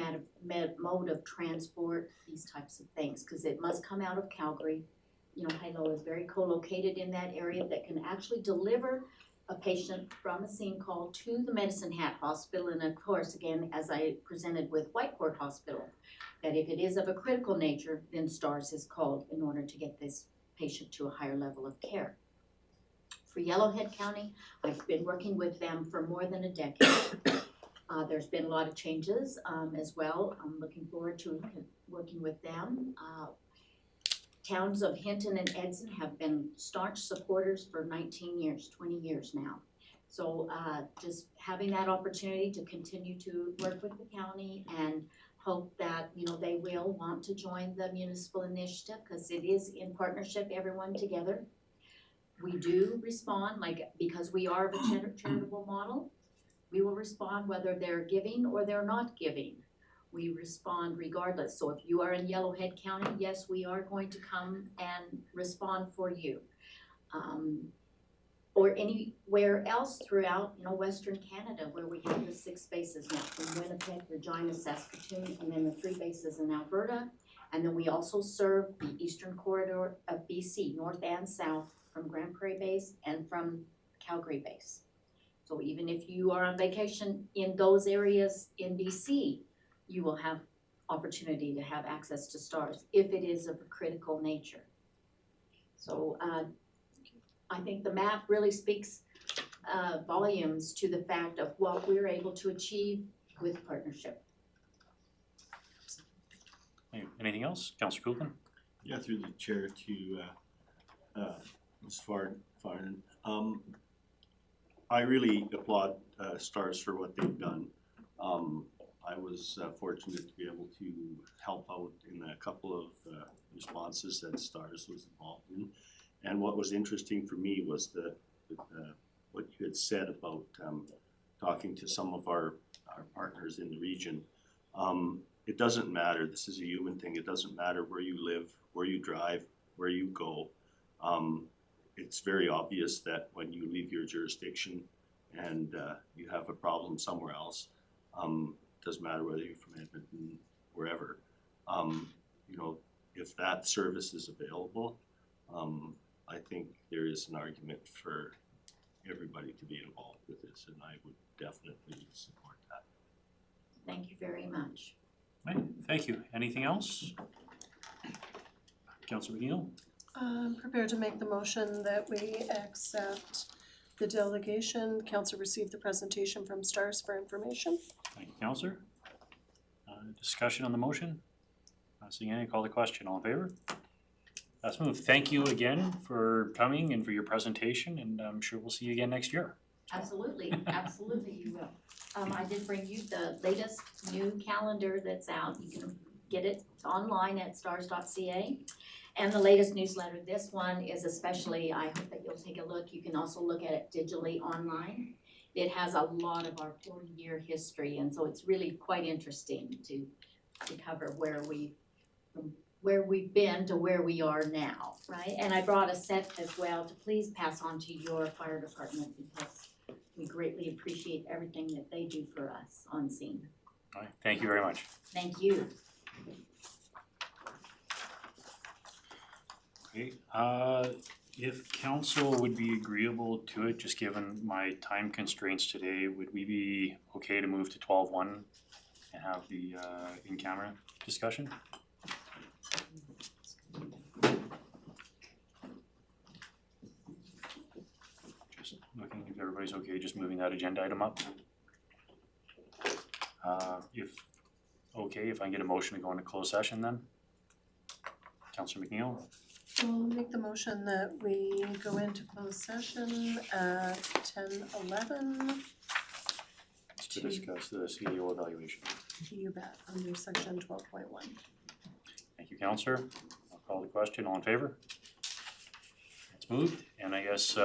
Speaker 12: mode of transport, these types of things, because it must come out of Calgary. You know, Halo is very co-located in that area that can actually deliver a patient from a scene call to the Medicine Hat Hospital. And of course, again, as I presented with Whitecourt Hospital, that if it is of a critical nature, then STARS is called in order to get this patient to a higher level of care. For Yellowhead County, I've been working with them for more than a decade. There's been a lot of changes as well. I'm looking forward to working with them. Towns of Hinton and Edson have been staunch supporters for 19 years, 20 years now. So just having that opportunity to continue to work with the county and hope that, you know, they will want to join the municipal initiative, because it is in partnership, everyone together. We do respond, because we are of a charitable model, we will respond whether they're giving or they're not giving. We respond regardless. So if you are in Yellowhead County, yes, we are going to come and respond for you. Or anywhere else throughout, you know, Western Canada, where we have the 6 bases now, from Winnipeg, Regina, Saskatoon, and then the 3 bases in Alberta. And then we also serve the eastern corridor of BC, north and south, from Grand Prairie Base and from Calgary Base. So even if you are on vacation in those areas in BC, you will have opportunity to have access to STARS if it is of a critical nature. So I think the map really speaks volumes to the fact of what we're able to achieve with partnership.
Speaker 1: Anything else? Councillor Coolman?
Speaker 13: Yeah, through the chair to Ms. Farnan. I really applaud STARS for what they've done. I was fortunate to be able to help out in a couple of responses that STARS was involved in. And what was interesting for me was what you had said about talking to some of our partners in the region. It doesn't matter, this is a human thing, it doesn't matter where you live, where you drive, where you go. It's very obvious that when you leave your jurisdiction and you have a problem somewhere else, doesn't matter whether you're from Edmonton, wherever, you know, if that service is available, I think there is an argument for everybody to be involved with this, and I would definitely support that.
Speaker 12: Thank you very much.
Speaker 1: Right, thank you. Anything else? Councilor McNeil?
Speaker 4: I'm prepared to make the motion that we accept the delegation. Council received the presentation from STARS for information.
Speaker 1: Thank you, Councilor. Discussion on the motion? Not seeing any, call the question. All in favor? That's moved. Thank you again for coming and for your presentation, and I'm sure we'll see you again next year.
Speaker 12: Absolutely, absolutely you will. I did bring you the latest new calendar that's out. You can get it online at stars.ca. And the latest newsletter. This one is especially, I hope that you'll take a look. You can also look at it digitally online. It has a lot of our 40-year history, and so it's really quite interesting to cover where we've been to where we are now, right? And I brought a set as well to please pass on to your fire department because we greatly appreciate everything that they do for us on scene.
Speaker 1: All right, thank you very much.
Speaker 12: Thank you.
Speaker 1: Okay, if council would be agreeable to it, just given my time constraints today, would we be okay to move to 12:1 and have the in-camera discussion? Just looking if everybody's okay, just moving that agenda item up. If I can get a motion to go into closed session then? Councilor McNeil?
Speaker 4: We'll make the motion that we go into closed session at 10:11.
Speaker 1: To discuss the CEO evaluation.
Speaker 4: You bet, under section 12.1.
Speaker 1: Thank you, Counselor. I'll call the question. All in favor? It's moved, and I guess,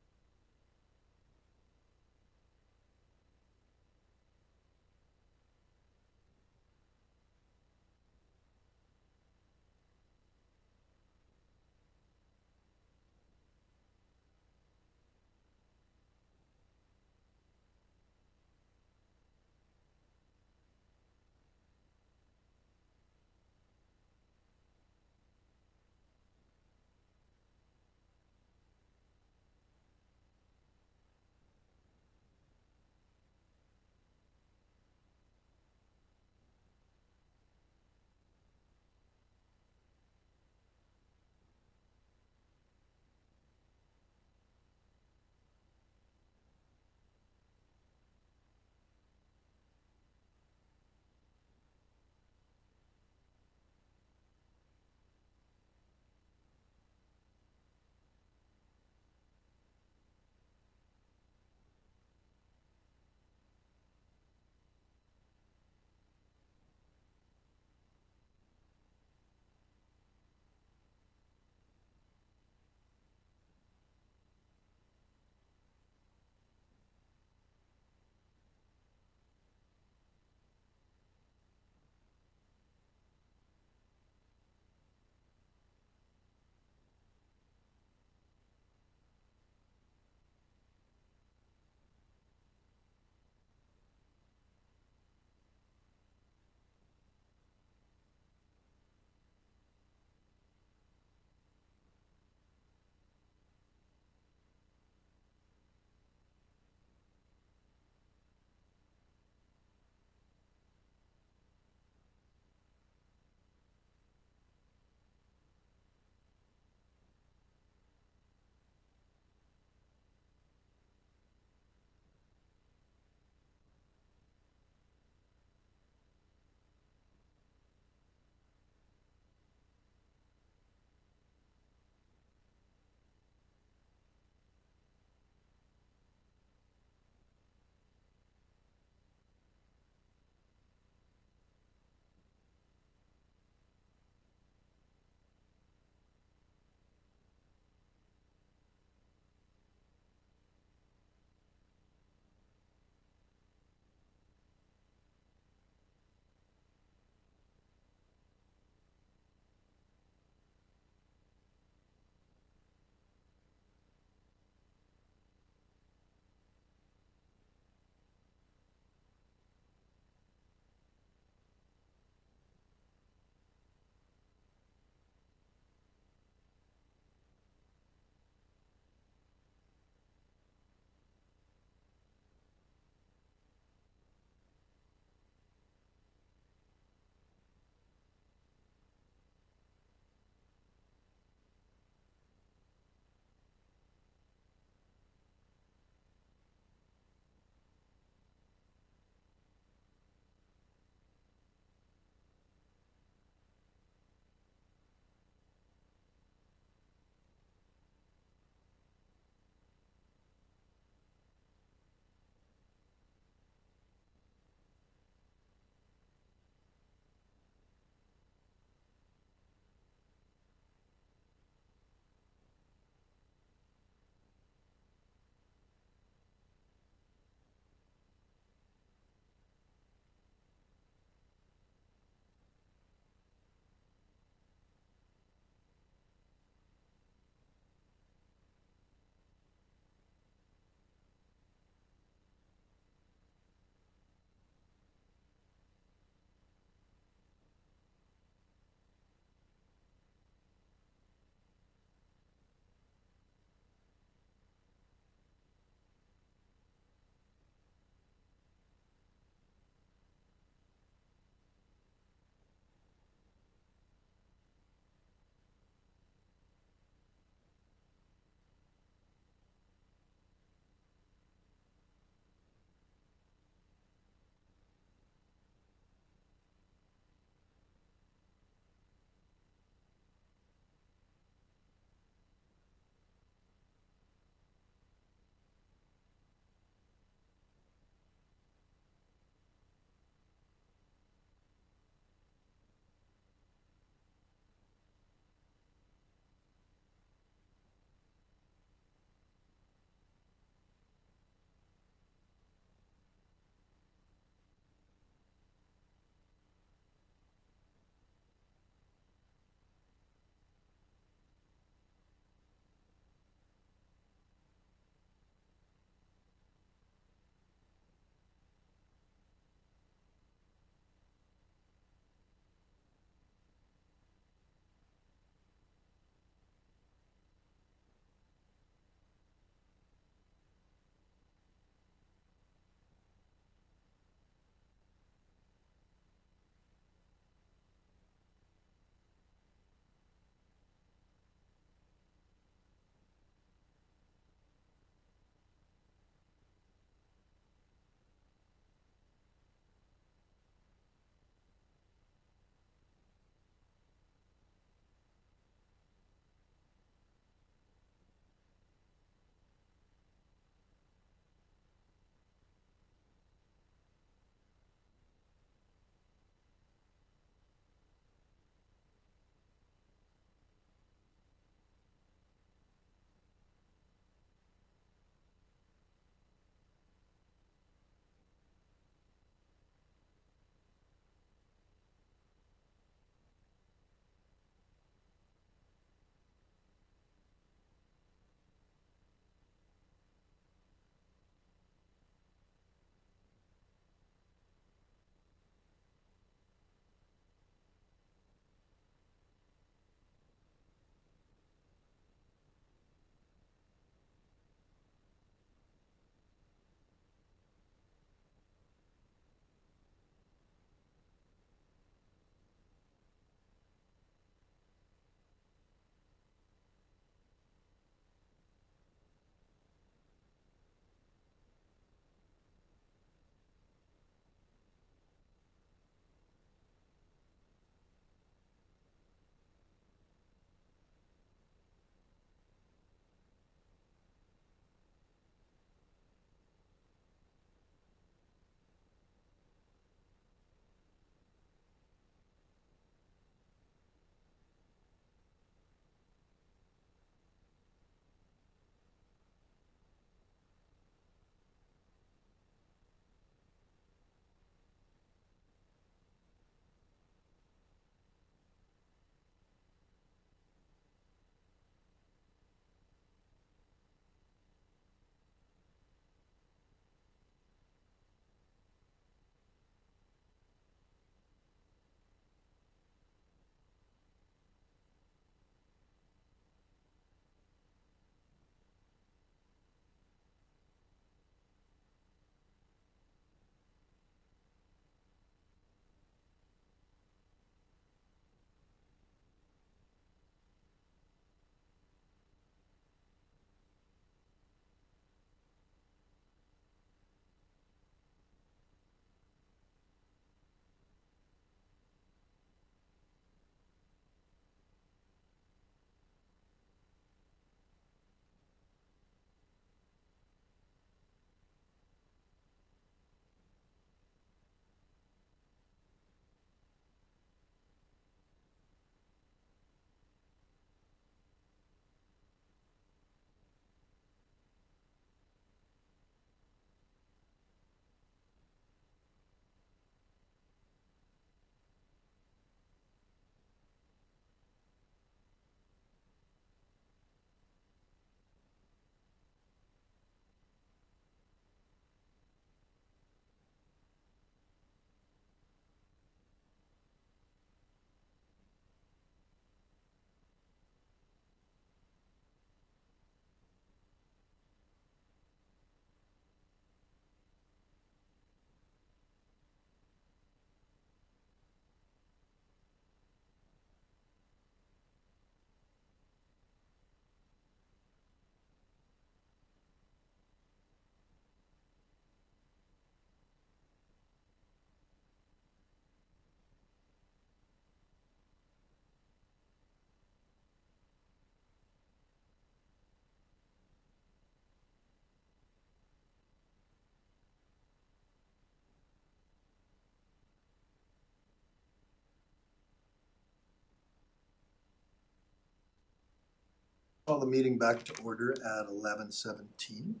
Speaker 9: Call the meeting back to order at 11:17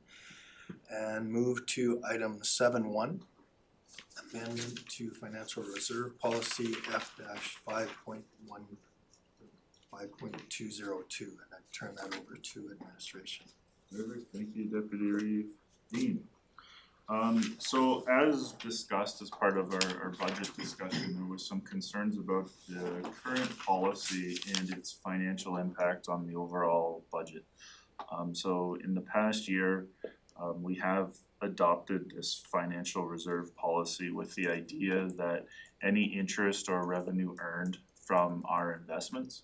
Speaker 9: and move to item 7.1, amendment to financial reserve policy F-5.202, and I turn that over to administration.
Speaker 7: Perfect, thank you, Deputy Reeve Dean. So as discussed as part of our budget discussion, there was some concerns about the current policy and its financial impact on the overall budget. So in the past year, we have adopted this financial reserve policy with the idea that any interest or revenue earned from our investments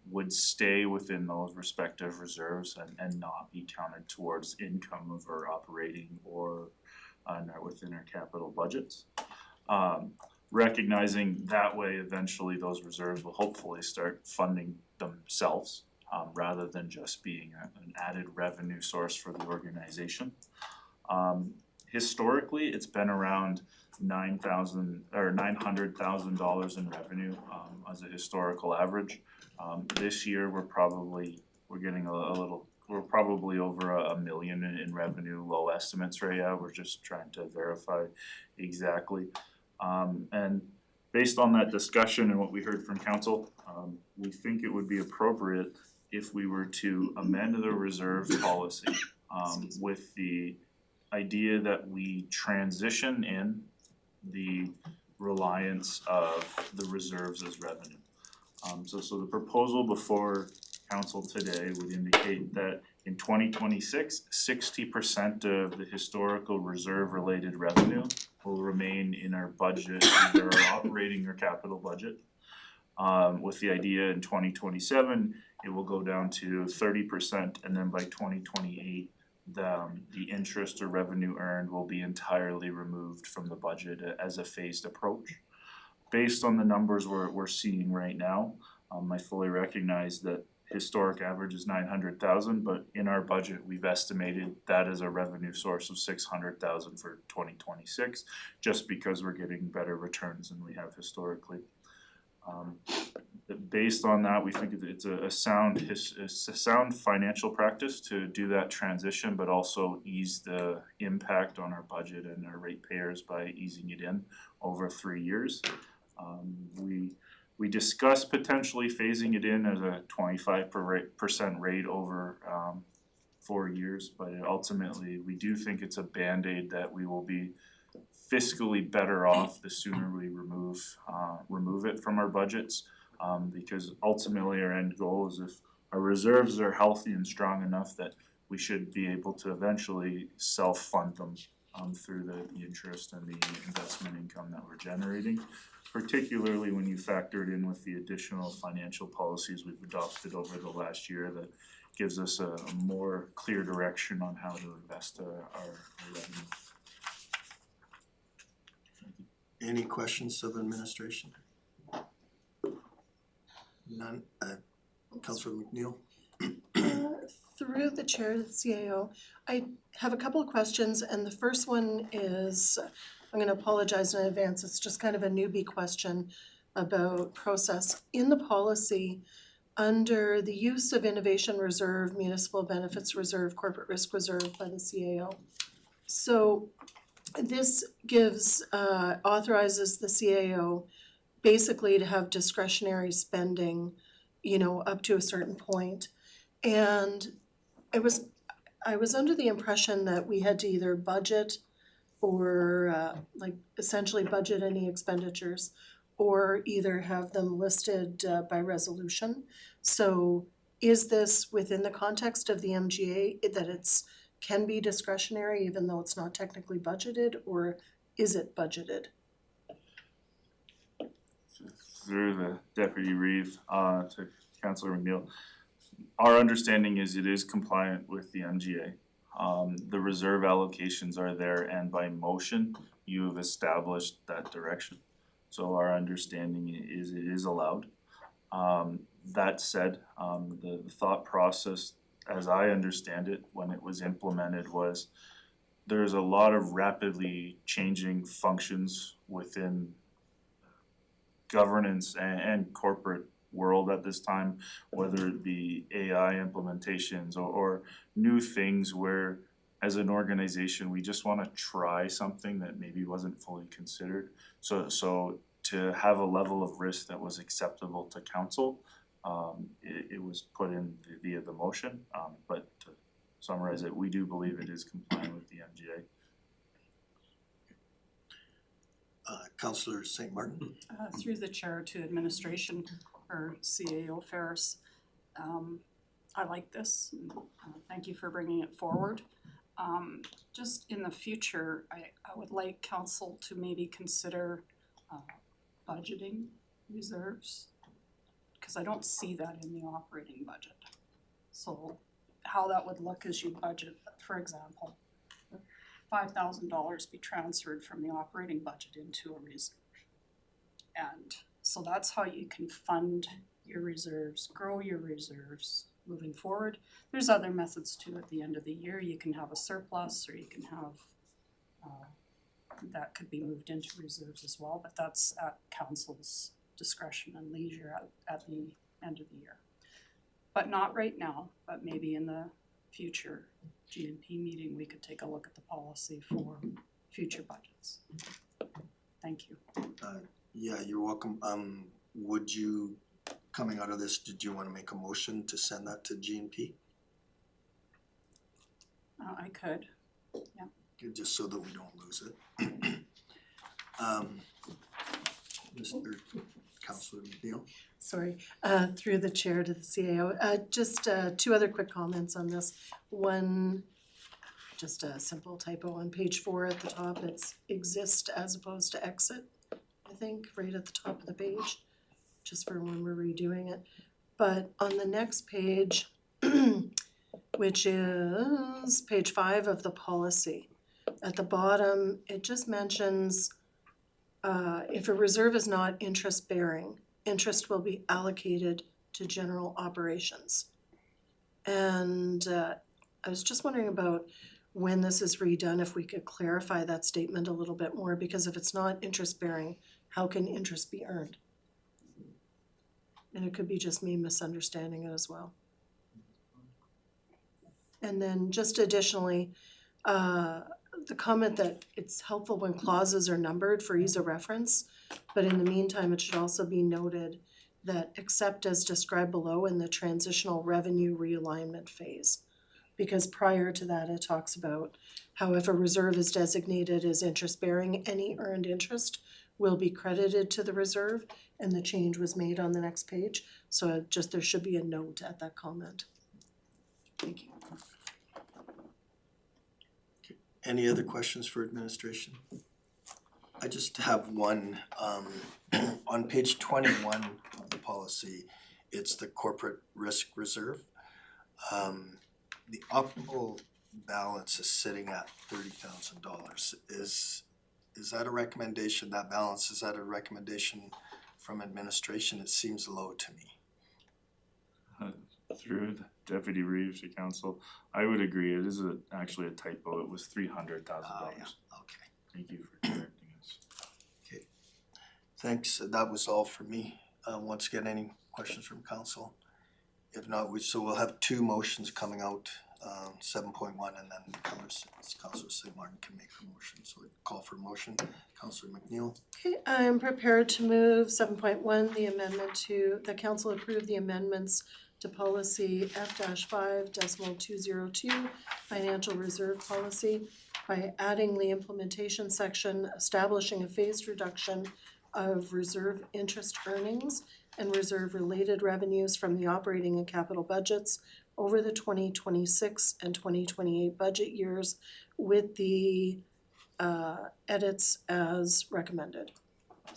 Speaker 7: would stay within those respective reserves and not be counted towards income of our operating or within our capital budgets. Recognizing that way eventually those reserves will hopefully start funding themselves rather than just being an added revenue source for the organization. Historically, it's been around $900,000 in revenue as a historical average. This year, we're probably over a million in revenue, low estimates right now, we're just trying to verify exactly. And based on that discussion and what we heard from council, we think it would be appropriate if we were to amend the reserve policy with the idea that we transition in the reliance of the reserves as revenue. So the proposal before council today would indicate that in 2026, 60% of the historical reserve related revenue will remain in our budget, either our operating or capital budget. With the idea in 2027, it will go down to 30%, and then by 2028, the interest or revenue earned will be entirely removed from the budget as a phased approach. Based on the numbers we're seeing right now, I fully recognize that historic average is 900,000, but in our budget, we've estimated that as a revenue source of 600,000 for 2026, just because we're getting better returns than we have historically. Based on that, we think it's a sound financial practice to do that transition, but also ease the impact on our budget and our ratepayers by easing it in over 3 years. We discussed potentially phasing it in as a 25% rate over 4 years, but ultimately, we do think it's a Band-Aid that we will be fiscally better off the sooner we remove it from our budgets. Because ultimately our end goal is if our reserves are healthy and strong enough that we should be able to eventually self-fund them through the interest and the investment income that we're generating. Particularly when you factor it in with the additional financial policies we've adopted over the last year that gives us a more clear direction on how to invest our revenue.
Speaker 9: Any questions of administration? None. Councillor McNeil?
Speaker 4: Through the chair of the CAO, I have a couple of questions, and the first one is, I'm gonna apologize in advance, it's just kind of a newbie question about process. In the policy, under the use of innovation reserve, municipal benefits reserve, corporate risk reserve by the CAO. So this gives, authorizes the CAO basically to have discretionary spending, up to a certain point. And I was under the impression that we had to either budget or essentially budget any expenditures or either have them listed by resolution. So is this within the context of the MGA that it's can be discretionary even though it's not technically budgeted, or is it budgeted?
Speaker 7: Through the Deputy Reeve to Councillor McNeil, our understanding is it is compliant with the MGA. The reserve allocations are there, and by motion, you have established that direction. So our understanding is it is allowed. That said, the thought process, as I understand it, when it was implemented was there's a lot of rapidly changing functions within governance and corporate world at at this time, whether it be AI implementations or new things where as an organization, we just wanna try something that maybe wasn't fully considered. So to have a level of risk that was acceptable to council, it was put in via the motion, but to summarize it, we do believe it is compliant with the MGA.
Speaker 9: Councillor St. Martin?
Speaker 2: Through the chair to administration or CAO Ferris. I like this, and, thank you for bringing it forward. Just in the future, I would like council to maybe consider budgeting reserves, cause I don't see that in the operating budget. So how that would look as you budget, for example, $5,000 be transferred from the operating budget into a reserve. And so that's how you can fund your reserves, grow your reserves moving forward. There's other methods too. At the end of the year, you can have a surplus, or you can have that could be moved into reserves as well, but that's at council's discretion and leisure at the end of the year. But not right now, but maybe in the future GNP meeting, we could take a look at the policy for future budgets. Thank you.
Speaker 9: Yeah, you're welcome. Would you, coming out of this, did you wanna make a motion to send that to GNP?
Speaker 2: I could.
Speaker 9: Just so that we don't lose it. Mr. Councillor McNeil?
Speaker 4: Sorry, through the chair to the CAO, just two other quick comments on this. One, just a simple typo on page 4 at the top, it's exist as opposed to exit, I think, right at the top of the page, just for when we're redoing it. But on the next page, which is page 5 of the policy, at the bottom, it just mentions if a reserve is not interest bearing, interest will be allocated to general operations. And I was just wondering about when this is redone, if we could clarify that statement a little bit more, because if it's not interest bearing, how can interest be earned? And it could be just me misunderstanding it as well. And then just additionally, the comment that it's helpful when clauses are numbered for ease of reference, but in the meantime, it should also be noted that except as described below in the transitional revenue realignment phase. Because prior to that, it talks about how if a reserve is designated as interest bearing, any earned interest will be credited to the reserve, and the change was made on the next page. So just there should be a note at that comment. Thank you.
Speaker 9: Any other questions for administration? I just have one, on page 21 of the policy, it's the corporate risk reserve. The optimal balance is sitting at $30,000. Is that a recommendation, that balance, is that a recommendation from administration? It seems low to me.
Speaker 7: Through the Deputy Reeves to council, I would agree, it is actually a typo, it was $300,000.
Speaker 9: Okay.
Speaker 7: Thank you for correcting us.
Speaker 9: Thanks, that was all for me. Once again, any questions from council? If not, we'll have two motions coming out, 7.1, and then Councillor St. Martin can make the motion. So we call for motion. Councillor McNeil.
Speaker 4: Okay, I am prepared to move 7.1, the amendment to, the council approve the amendments to policy F-5.202, financial reserve policy, by adding the implementation section establishing a phased reduction of reserve interest earnings and reserve related revenues from the operating and capital budgets over the 2026 and 2028 budget years with the edits as recommended.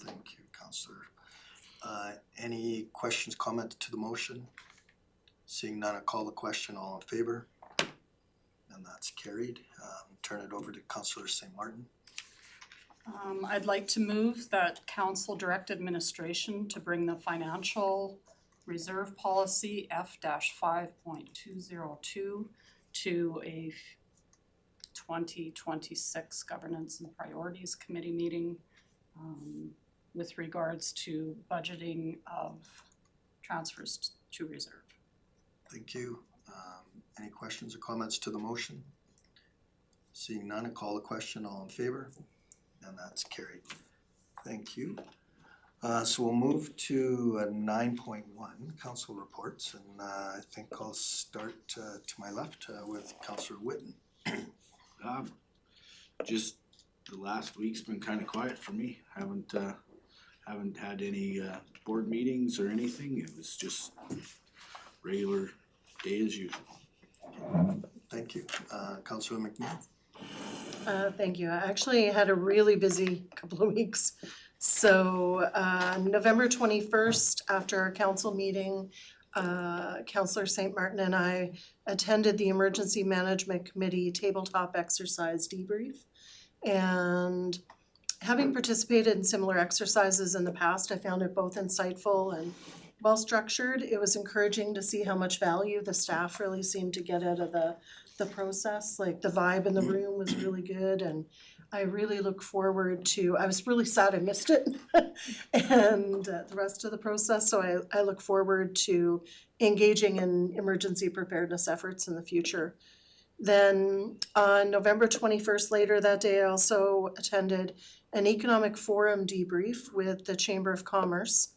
Speaker 9: Thank you, Councillor. Any questions, comments to the motion? Seeing none, I call the question. All in favor? And that's carried. Turn it over to Councillor St. Martin.
Speaker 2: I'd like to move that council direct administration to bring the financial reserve policy F-5.202 to a 2026 governance and priorities committee meeting with regards to budgeting of transfers to reserve.
Speaker 9: Thank you. Any questions or comments to the motion? Seeing none, I call the question, all in favor? And that's carried. Thank you. So we'll move to 9.1, council reports, and I think I'll start to my left with Councillor Whitten.
Speaker 14: Just the last week's been kinda quiet for me. Haven't had any board meetings or anything. It was just regular day as usual.
Speaker 9: Thank you. Councillor McNeil.
Speaker 4: Thank you. I actually had a really busy couple of weeks. So, November 21st, after our council meeting, Councillor St. Martin and I attended the Emergency Management Committee tabletop exercise debrief. And having participated in similar exercises in the past, I found it both insightful and well-structured. It was encouraging to see how much value the staff really seemed to get out of the process. Like, the vibe in the room was really good, and I really look forward to, I was really sad I missed it and the rest of the process, so I look forward to engaging in emergency preparedness efforts in the future. Then on November 21st, later that day, I also attended an economic forum debrief with the Chamber of Commerce.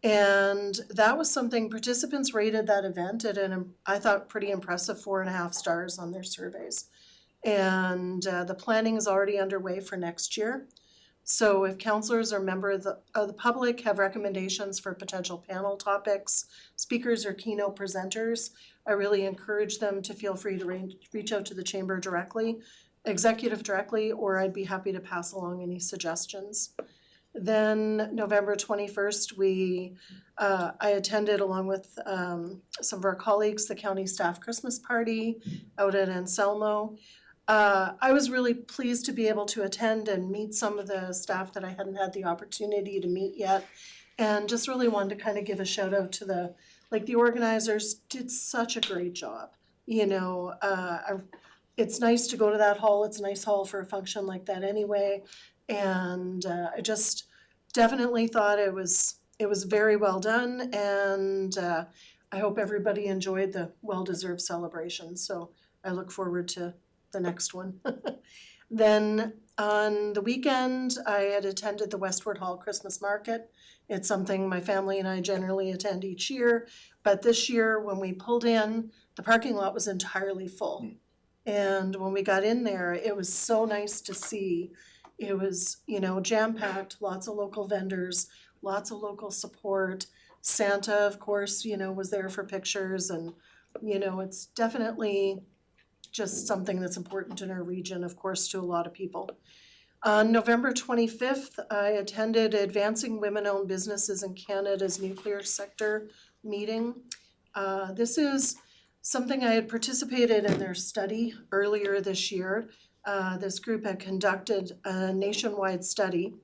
Speaker 4: And that was something, participants rated that event at an, I thought, pretty impressive 4.5 stars on their surveys. And the planning is already underway for next year. So if councillors or members of the public have recommendations for potential panel topics, speakers or keynote presenters, I really encourage them to feel free to reach out to the chamber directly, executive directly, or I'd be happy to pass along any suggestions. Then November 21st, I attended along with some of our colleagues the county staff Christmas party out at Anselmo. I was really pleased to be able to attend and meet some of the staff that I hadn't had the opportunity to meet yet. And just really wanted to kind of give a shout out to the organizers did such a great job. You know, it's nice to go to that hall. It's a nice hall for a function like that anyway. And I just definitely thought it was very well done, and I hope everybody enjoyed the well-deserved celebration. So I look forward to the next one. Then on the weekend, I had attended the Westward Hall Christmas Market. It's something my family and I generally attend each year, but this year when we pulled in, the parking lot was entirely full. And when we got in there, it was so nice to see. It was, you know, jam-packed, lots of local vendors, lots of local support. Santa, of course, you know, was there for pictures, and, you know, it's definitely just something that's important in our region, of course, to a lot of people. On November 25th, I attended Advancing Women-Owned Businesses in Canada's Nuclear Sector meeting. This is something I had participated in their study earlier this year. This group had conducted a nationwide study,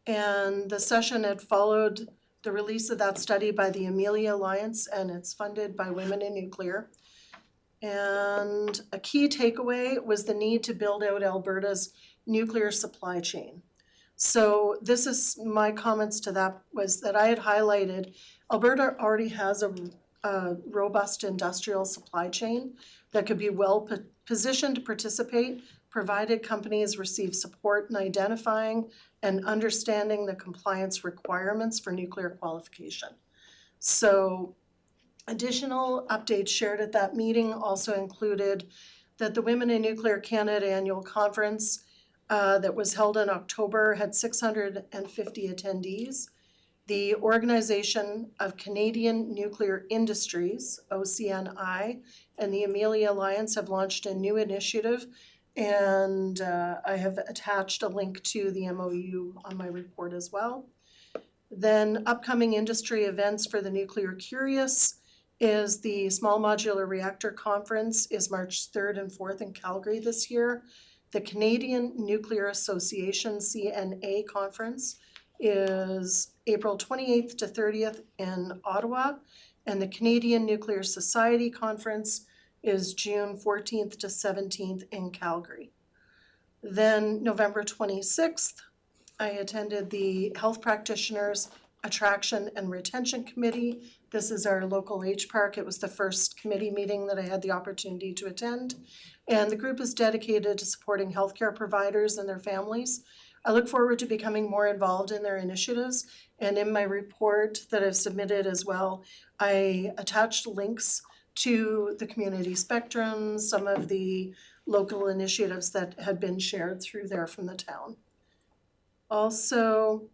Speaker 4: and the session had followed the release of that study by the Amelia Alliance, and it's funded by Women in Nuclear. And a key takeaway was the need to build out Alberta's nuclear supply chain. So this is my comments to that, was that I had highlighted Alberta already has a robust industrial supply chain that could be well positioned to participate, provided companies receive support in identifying and understanding the compliance requirements for nuclear qualification. So additional updates shared at that meeting also included that the Women in Nuclear Canada annual conference that was held in October had 650 attendees. The Organization of Canadian Nuclear Industries, OCNI, and the Amelia Alliance have launched a new initiative, and I have attached a link to the MOU on my report as well. Then upcoming industry events for the nuclear curious is the Small Modular Reactor Conference is March 3rd and 4th in Calgary this year. The Canadian Nuclear Association CNA Conference is April 28th to 30th in Ottawa, and the Canadian Nuclear Society Conference is June 14th to 17th in Calgary. Then November 26th, I attended the Health Practitioners Attraction and Retention Committee. This is our local H Park. It was the first committee meeting that I had the opportunity to attend. And the group is dedicated to supporting healthcare providers and their families. I look forward to becoming more involved in their initiatives. And in my report that I've submitted as well, I attached links to the community spectrum, some of the local initiatives that had been shared through there from the town. Also,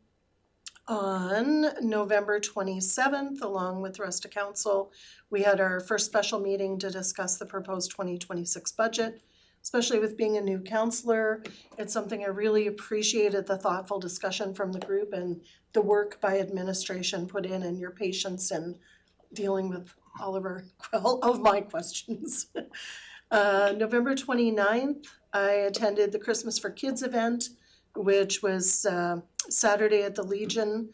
Speaker 4: on November 27th, along with the rest of council, we had our first special meeting to discuss the proposed 2026 budget. Especially with being a new counselor, it's something I really appreciated, the thoughtful discussion from the group and the work by administration put in and your patience in dealing with all of my questions. November 29th, I attended the Christmas for Kids event, which was Saturday at the Legion.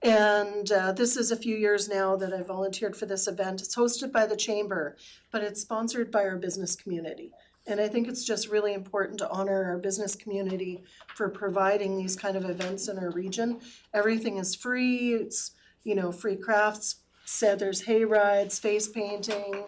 Speaker 4: And this is a few years now that I volunteered for this event. It's hosted by the Chamber, but it's sponsored by our business community. And I think it's just really important to honor our business community for providing these kind of events in our region. Everything is free. It's, free crafts. Said there's hay rides, face painting,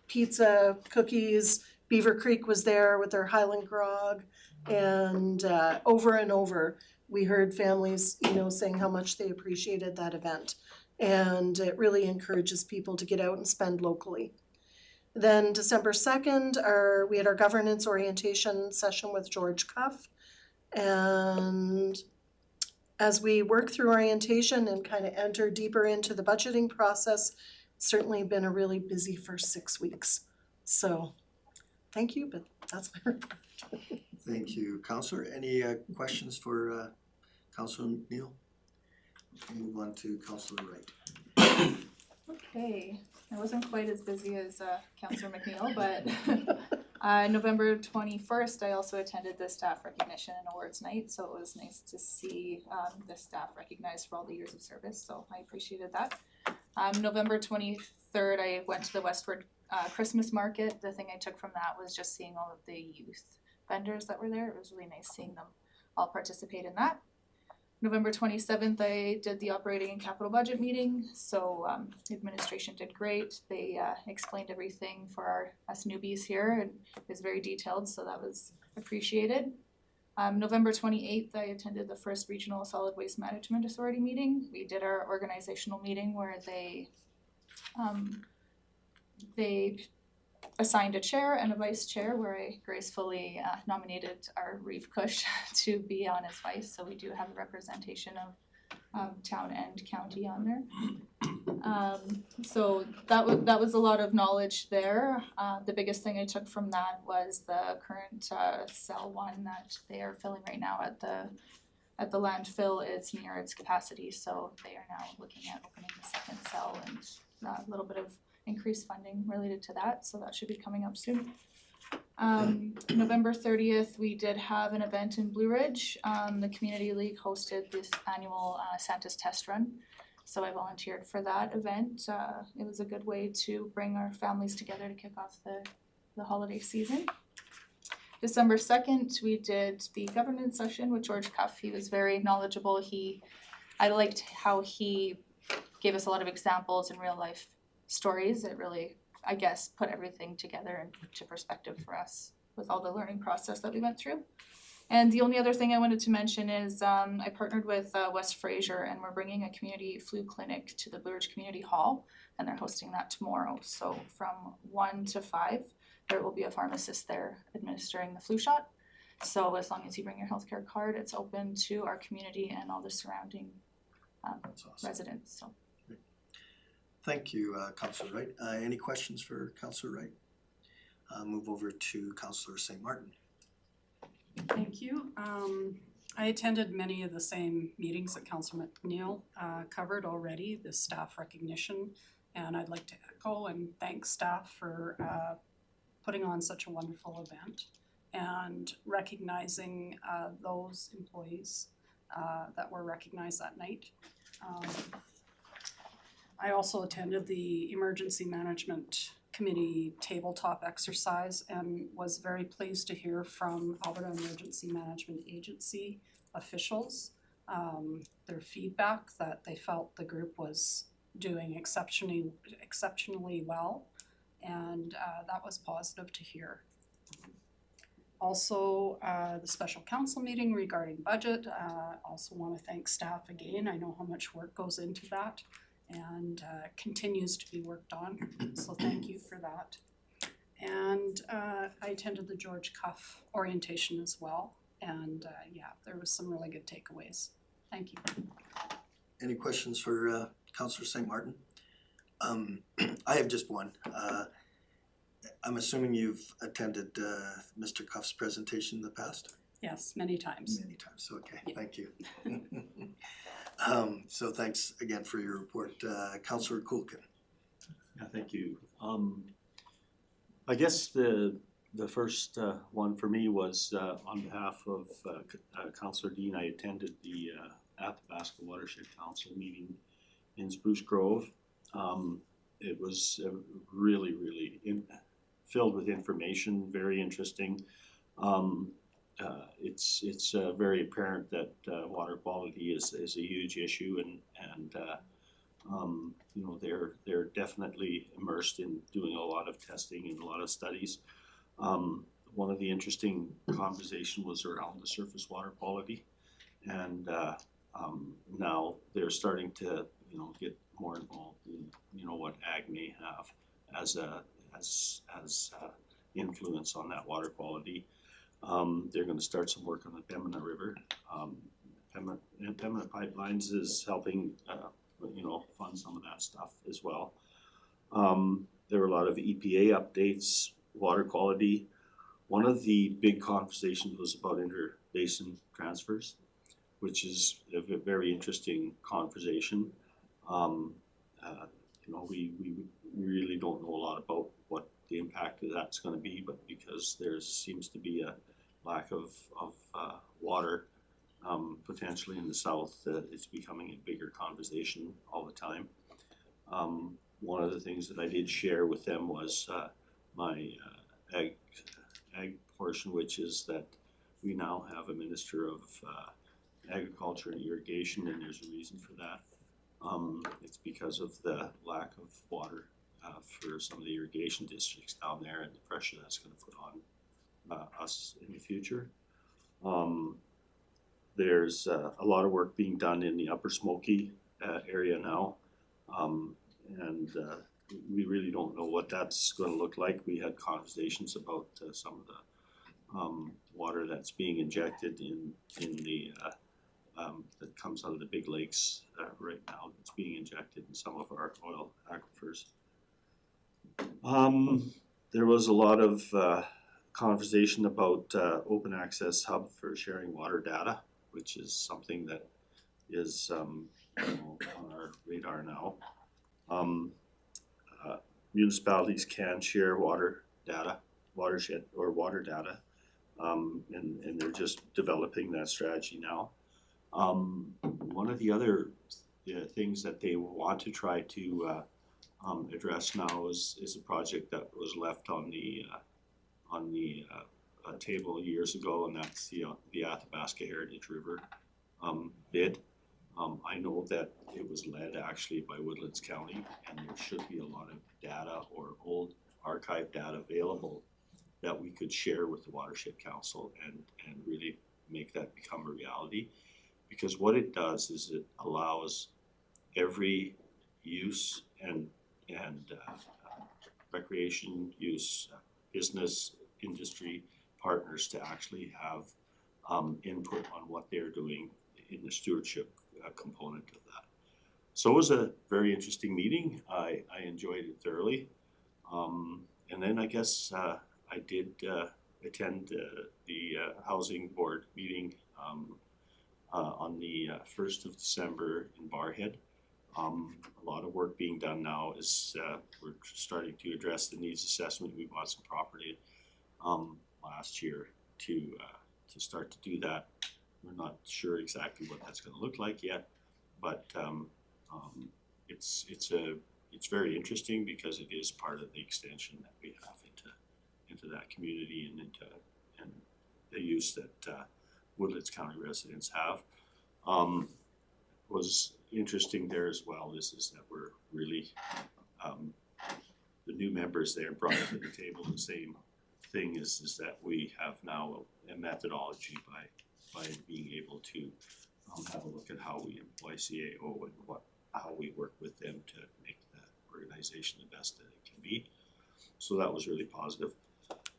Speaker 4: pizza, cookies. Beaver Creek was there with their Highland Grog. And over, we heard families, saying how much they appreciated that event. And it really encourages people to get out and spend locally. Then December 2nd, we had our governance orientation session with George Cuff. And as we work through orientation and kind of enter deeper into the budgeting process, it's certainly been a really busy first 6 weeks. So thank you, but that's my report.
Speaker 9: Thank you, Councillor. Any questions for Councillor Neal? Move on to Councillor Wright.
Speaker 6: Okay, I wasn't quite as busy as Councillor McNeil, but November 21st, I also attended the staff recognition and awards night, so it was nice to see the staff recognized for all the years of service, so I appreciated that. November 23rd, I went to the Westward Christmas market. The thing I took from that was just seeing all of the youth vendors that were there. It was really nice seeing them all participate in that. November 27th, I did the operating and capital budget meeting, so the administration did great. They explained everything for us newbies here, and it was very detailed, so that was appreciated. November 28th, I attended the first Regional Solid Waste Management Authority meeting. We did our organizational meeting where they assigned a chair and a vice chair, where I gracefully nominated our Reeve Cush to be on as vice, so we do have a representation of town and county on there. So that was a lot of knowledge there. The biggest thing I took from that was the current cell 1 that they are filling right now at the landfill is near its capacity, so they are now looking at opening the second cell, and a little bit of increased funding related to that, so that should be coming up soon. November 30th, we did have an event in Blue Ridge. The Community League hosted this annual Santa's Test Run, so I volunteered for that event. It was a good way to bring our families together to kick off the holiday season. December 2nd, we did the governance session with George Cuff. He was very knowledgeable. I liked how he gave us a lot of examples and real life stories. It really, I guess, put everything together into perspective for us with all the learning process that we went through. And the only other thing I wanted to mention is I partnered with West Fraser, and we're bringing a community flu clinic to the Blue Ridge Community Hall, and they're hosting that tomorrow. So from 1 to 5, there will be a pharmacist there administering the flu shot. So as long as you bring your healthcare card, it's open to our community and all the surrounding
Speaker 9: That's awesome.
Speaker 6: residents. So.
Speaker 9: Thank you, Councillor Wright. Any questions for Councillor Wright? Move over to Councillor St. Martin.
Speaker 2: Thank you. I attended many of the same meetings that Councillor McNeil covered already, the staff recognition, and I'd like to echo and thank staff for putting on such a wonderful event and recognizing those employees that were recognized that night. I also attended the Emergency Management Committee tabletop exercise and was very pleased to hear from Alberta Emergency Management Agency officials their feedback that they felt the group was doing exceptionally well, and that was positive to hear. Also, the special council meeting regarding budget, also want to thank staff again. I know how much work goes into that and continues to be worked on, so thank you for that. And I attended the George Cuff orientation as well, and yeah, there was some really good takeaways. Thank you.
Speaker 9: Any questions for Councillor St. Martin? I have just one. I'm assuming you've attended Mr. Cuff's presentation in the past?
Speaker 2: Yes, many times.
Speaker 9: Many times, okay,
Speaker 2: Yeah.
Speaker 9: thank you. So thanks again for your report. Councillor Kulkin.
Speaker 13: Yeah, thank you. I guess the first one for me was on behalf of Councillor Dean. I attended the Athabasca Watershed Council meeting in Spruce Grove. It was really filled with information, very interesting. It's very apparent that water quality is a huge issue, and you know, they're definitely immersed in doing a lot of testing and a lot of studies. One of the interesting conversation was around the surface water quality, and now they're starting to, you know, get more involved in, you know, what ag may have as influence on that water quality. They're going to start some work on the Pembina River. Pembina Pipelines is helping, you know, fund some of that stuff as well. There were a lot of EPA updates, water quality. One of the big conversations was about interbasin transfers, which is a very interesting conversation. You know, we really don't know a lot about what the impact of that's going to be, but because there seems to be a lack of water potentially in the south, it's becoming a bigger conversation all the time. One of the things that I did share with them was my ag portion, which is that we now have a Minister of Agriculture and Irrigation, and there's a reason for that. It's because of the lack of water for some of the irrigation districts down there and the pressure that's going to put on us in the future. There's a lot of work being done in the Upper Smoky area now, and we really don't know what that's going to look like. We had conversations about some of the water that's being injected in the that comes out of the big lakes right now, that's being injected in some of our oil aquifers. There was a lot of conversation about open access hub for sharing water data, which is something that is you know, on our radar now. Municipalities can share water data, watershed or water data, and they're just developing that strategy now. One of the other things that they want to try to address now is a project that was left on the table years ago, and that's the Athabasca Heritage River bid. I know that it was led actually by Woodlands County, and there should be a lot of data or old archive data available that we could share with the Watershed Council and really make that become a reality. Because what it does is it allows every use and recreation use, business, industry partners to actually have input on what they're doing in the stewardship component of that. So it was a very interesting meeting. I enjoyed it thoroughly. And then I guess I did attend the Housing Board meeting on the 1st of December in Barrhead. A lot of work being done now is we're starting to address the needs assessment. We bought some property last year to start to do that. We're not sure exactly what that's going to look like yet, but it's very interesting because it is part of the extension that we have into that community and into the use that Woodlands County residents have. was interesting there as well is that we're really, the new members there brought to the table the same thing is that we have now a methodology by being able to have a look at how we employ CAO and how we work with them to make the organization the best that it can be. So that was really positive.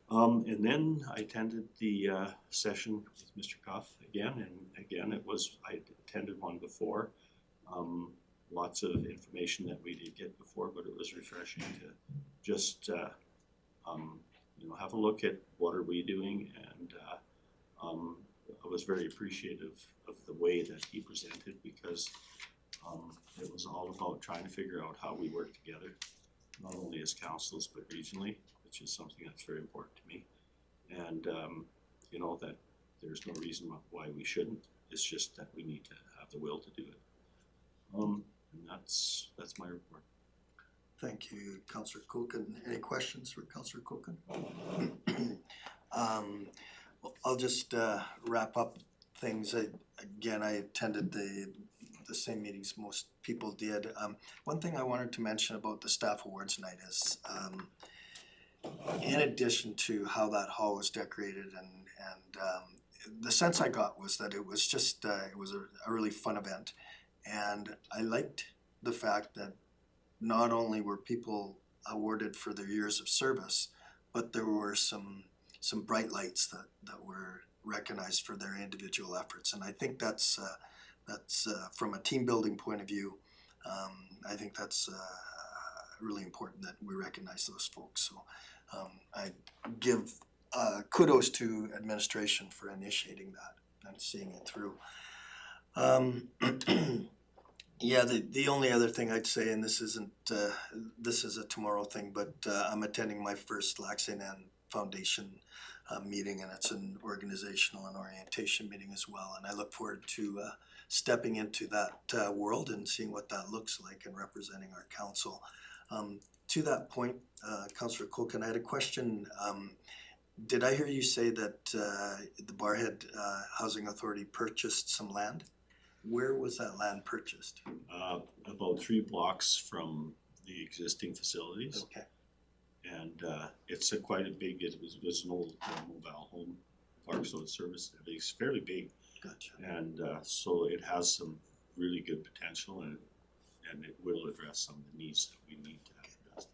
Speaker 13: And then I attended the session with Mr. Cuff again, and again I attended one before. Lots of information that we did get before, but it was refreshing to just have a look at what are we doing, and I was very appreciative of the way that he presented, because it was all about trying to figure out how we work together, not only as councils but regionally, which is something that's very important to me. And that there's no reason why we shouldn't. It's just that we need to have the will to do it. And that's my report.
Speaker 9: Thank you, Councillor Kulkin. Any questions for Councillor Kulkin? Well, I'll just wrap up things. I attended the same meetings most people did. One thing I wanted to mention about the staff awards night is, in addition to how that hall was decorated and the sense I got was that it was just it was a really fun event, and I liked the fact that not only were people awarded for their years of service, but there were some bright lights that were recognized for their individual efforts, and I think that's from a team building point of view. I think that's really important that we recognize those folks. So I give kudos to administration for initiating that and seeing it through. Yeah, the only other thing I'd say, and this isn't this is a tomorrow thing, but I'm attending my first Lac St. Anne Foundation meeting, and it's an organizational and orientation meeting as well, and I look forward to stepping into that world and seeing what that looks like and representing our council. To that point, Councillor Kulkin, I had a question. Did I hear you say that the Barrhead Housing Authority purchased some land? Where was that land purchased?
Speaker 13: About 3 blocks from the existing facilities.
Speaker 9: Okay.
Speaker 13: And it's quite a big, it was an old mobile home park, so it's fairly big.
Speaker 9: Gotcha.
Speaker 13: And so it has some really good potential, and it will address some of the needs that we need to have addressed.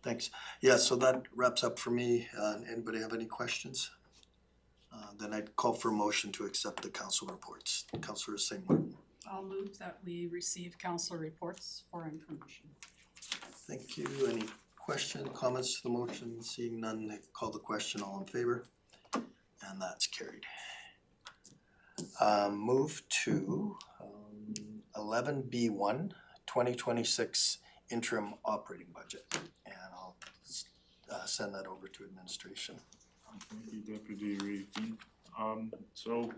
Speaker 9: Thanks. Yeah, so that wraps up for me. Anybody have any questions? Then I'd call for a motion to accept the council reports. Councillor St. Martin.
Speaker 2: I'll move that we receive council reports for information.
Speaker 9: Thank you. Any questions, comments to the motion? Seeing none, call the question. All in favor? And that's carried. Move to 11B1, 2026 interim operating budget. And I'll send that over to administration.
Speaker 7: Thank you, Deputy Reid. So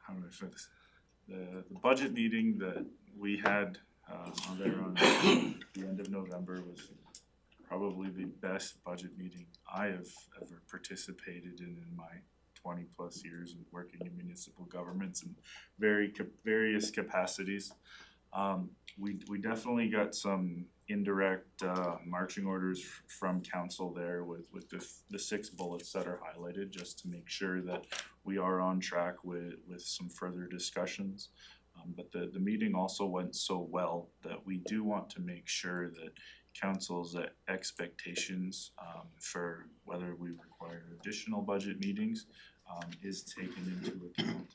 Speaker 7: how do I say this? The budget meeting that we had there on the end of November was probably the best budget meeting I have ever participated in my 20 plus years of working in municipal governments in various capacities. We definitely got some indirect marching orders from council there with the 6 bullets that are highlighted, just to make sure that we are on track with some further discussions. But the meeting also went so well that we do want to make sure that council's expectations for whether we require additional budget meetings is taken into account.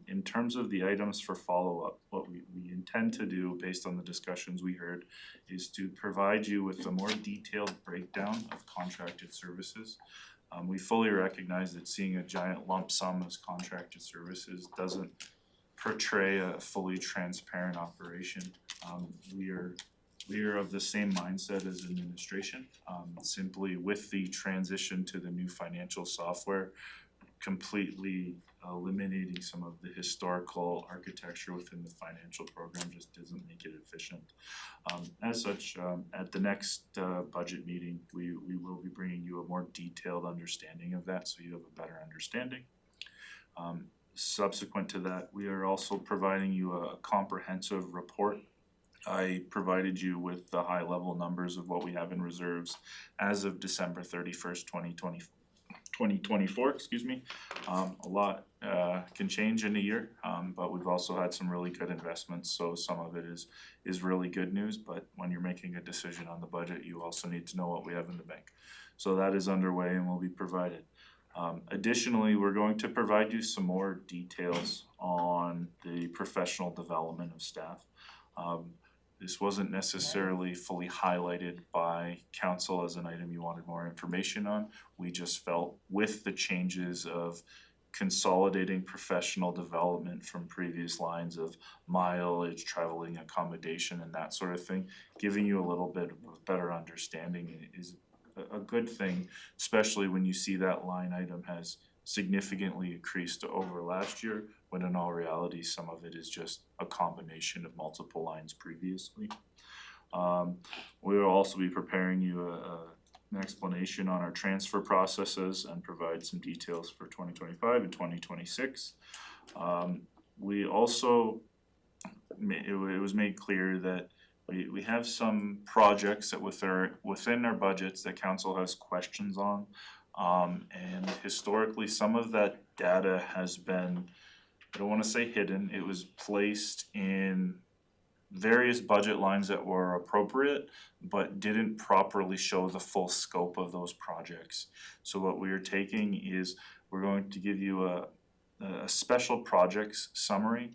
Speaker 7: In terms of the items for follow-up, what we intend to do based on the discussions we heard is to provide you with a more detailed breakdown of contracted services. We fully recognize that seeing a giant lump sum as contracted services doesn't portray a fully transparent operation. We are of the same mindset as administration. Simply with the transition to the new financial software, completely eliminating some of the historical architecture within the financial program just doesn't make it efficient. As such, at the next budget meeting, we will be bringing you a more detailed understanding of that, so you have a better understanding. Subsequent to that, we are also providing you a comprehensive report. I provided you with the high level numbers of what we have in reserves as of December 31st, 2024, excuse me. A lot can change in a year, but we've also had some really good investments, so some of it is really good news, but when you're making a decision on the budget, you also need to know what we have in the bank. So that is underway and will be provided. Additionally, we're going to provide you some more details on the professional development of staff. This wasn't necessarily fully highlighted by council as an item you wanted more information on. We just felt with the changes of consolidating professional development from previous lines of mileage, traveling accommodation and that sort of thing, giving you a little bit of better understanding is a good thing, especially when you see that line item has significantly increased over last year, when in all reality, some of it is just a combination of multiple lines previously. We will also be preparing you an explanation on our transfer processes and provide some details for 2025 and 2026. We also, it was made clear that we have some projects that within our budgets that council has questions on. And historically, some of that data has been, I don't wanna say hidden, it was placed in various budget lines that were appropriate, but didn't properly show the full scope of those projects. So what we are taking is, we're going to give you a special projects summary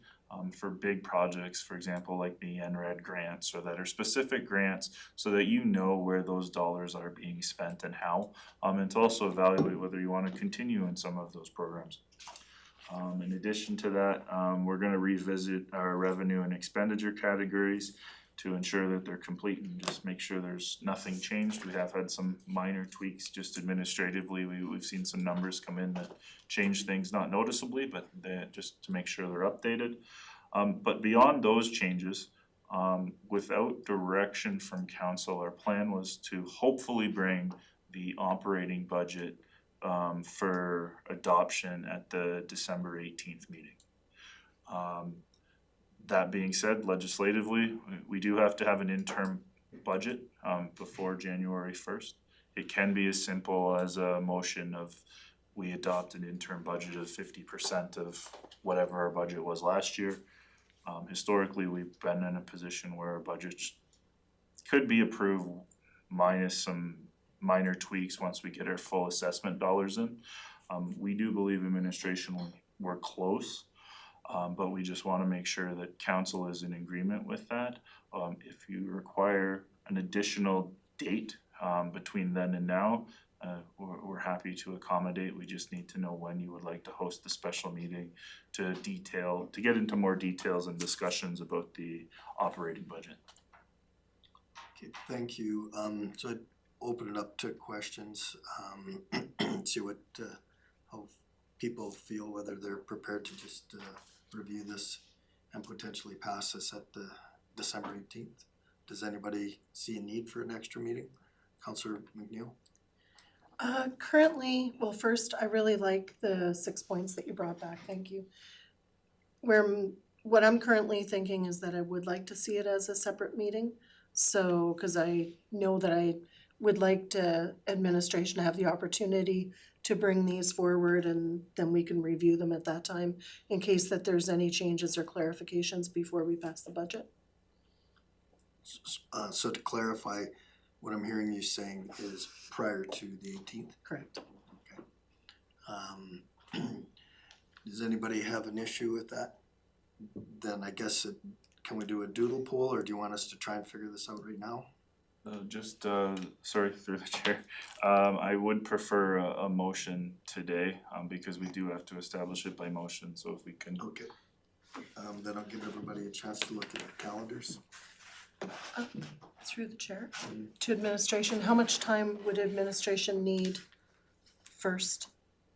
Speaker 7: for big projects, for example, like the NRED grants, or that are specific grants, so that you know where those dollars are being spent and how, and to also evaluate whether you wanna continue in some of those programs. In addition to that, we're gonna revisit our revenue and expenditure categories to ensure that they're complete and just make sure there's nothing changed. We have had some minor tweaks just administratively. We've seen some numbers come in that change things, not noticeably, but just to make sure they're updated. But beyond those changes, without direction from council, our plan was to hopefully bring the operating budget for adoption at the December 18th meeting. That being said, legislatively, we do have to have an interim budget before January 1st. It can be as simple as a motion of, we adopt an interim budget of 50% of whatever our budget was last year. Historically, we've been in a position where our budgets could be approved minus some minor tweaks once we get our full assessment dollars in. We do believe administrationally we're close, but we just wanna make sure that council is in agreement with that. If you require an additional date between then and now, we're happy to accommodate. We just need to know when you would like to host the special meeting to get into more details and discussions about the operating budget.
Speaker 9: Okay, thank you. So I'd open it up to questions, see what, how people feel, whether they're prepared to just review this and potentially pass this at the December 18th. Does anybody see a need for an extra meeting? Councillor McNeil?
Speaker 4: Currently, well, first, I really like the 6 points that you brought back, thank you. What I'm currently thinking is that I would like to see it as a separate meeting. So, cause I know that I would like to administration have the opportunity to bring these forward, and then we can review them at that time in case that there's any changes or clarifications before we pass the budget.
Speaker 9: So to clarify, what I'm hearing you saying is prior to the 18th?
Speaker 4: Correct.
Speaker 9: Okay. Does anybody have an issue with that? Then I guess can we do a doodle poll, or do you want us to try and figure this out right now?
Speaker 7: Sorry, through the chair. I would prefer a motion today, because we do have to establish it by motion, so if we can.
Speaker 9: Okay. Then I'll give everybody a chance to look at their calendars.
Speaker 4: Through the chair, to administration, how much time would administration need first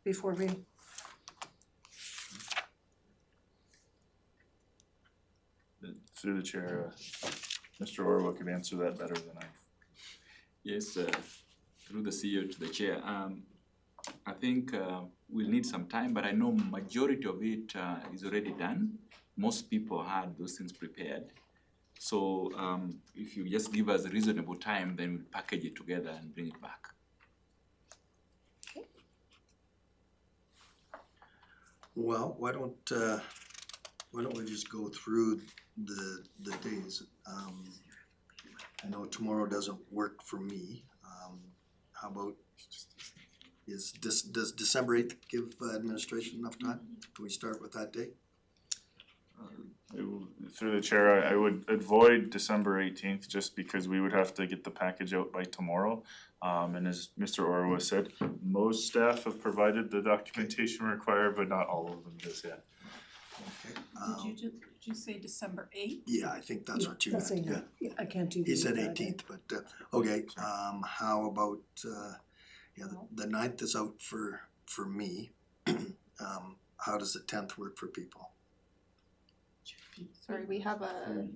Speaker 4: before we?
Speaker 7: Through the chair, Mr. Orwell could answer that better than I.
Speaker 10: Yes, through the CEO to the chair. I think we'll need some time, but I know majority of it is already done. Most people had those things prepared. So if you just give us a reasonable time, then we'll package it together and bring it back.
Speaker 9: Well, why don't we just go through the days? I know tomorrow doesn't work for me. How about, does December 8th give administration enough time? Can we start with that date?
Speaker 7: Through the chair, I would avoid December 18th just because we would have to get the package out by tomorrow. And as Mr. Orwa said, most staff have provided the documentation required, but not all of them just yet.
Speaker 9: Okay.
Speaker 2: Did you say December 8th?
Speaker 9: Yeah, I think that's what you
Speaker 4: That's
Speaker 9: meant,
Speaker 4: it,
Speaker 9: yeah.
Speaker 4: I can't do
Speaker 9: He
Speaker 4: the
Speaker 9: said
Speaker 4: that day.
Speaker 9: 18th, but okay, how about, the 9th is out for me. How does the 10th work for people?
Speaker 6: Sorry, we have a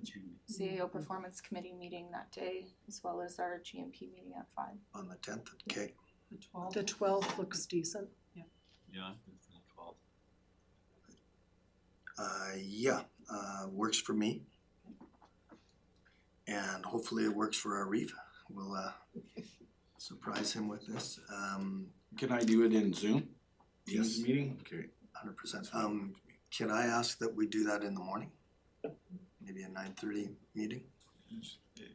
Speaker 6: CAO Performance Committee meeting that day, as well as our GMP meeting at 5.
Speaker 9: On the 10th, okay.
Speaker 2: The 12th?
Speaker 4: The 12th looks decent.
Speaker 10: Yeah, it's the 12th.
Speaker 9: Yeah, works for me. And hopefully it works for Arif. We'll surprise him with this.
Speaker 14: Can I do it in Zoom?
Speaker 9: Yes.
Speaker 14: Teams meeting? Okay.
Speaker 9: 100%. Can I ask that we do that in the morning? Maybe a 9:30 meeting?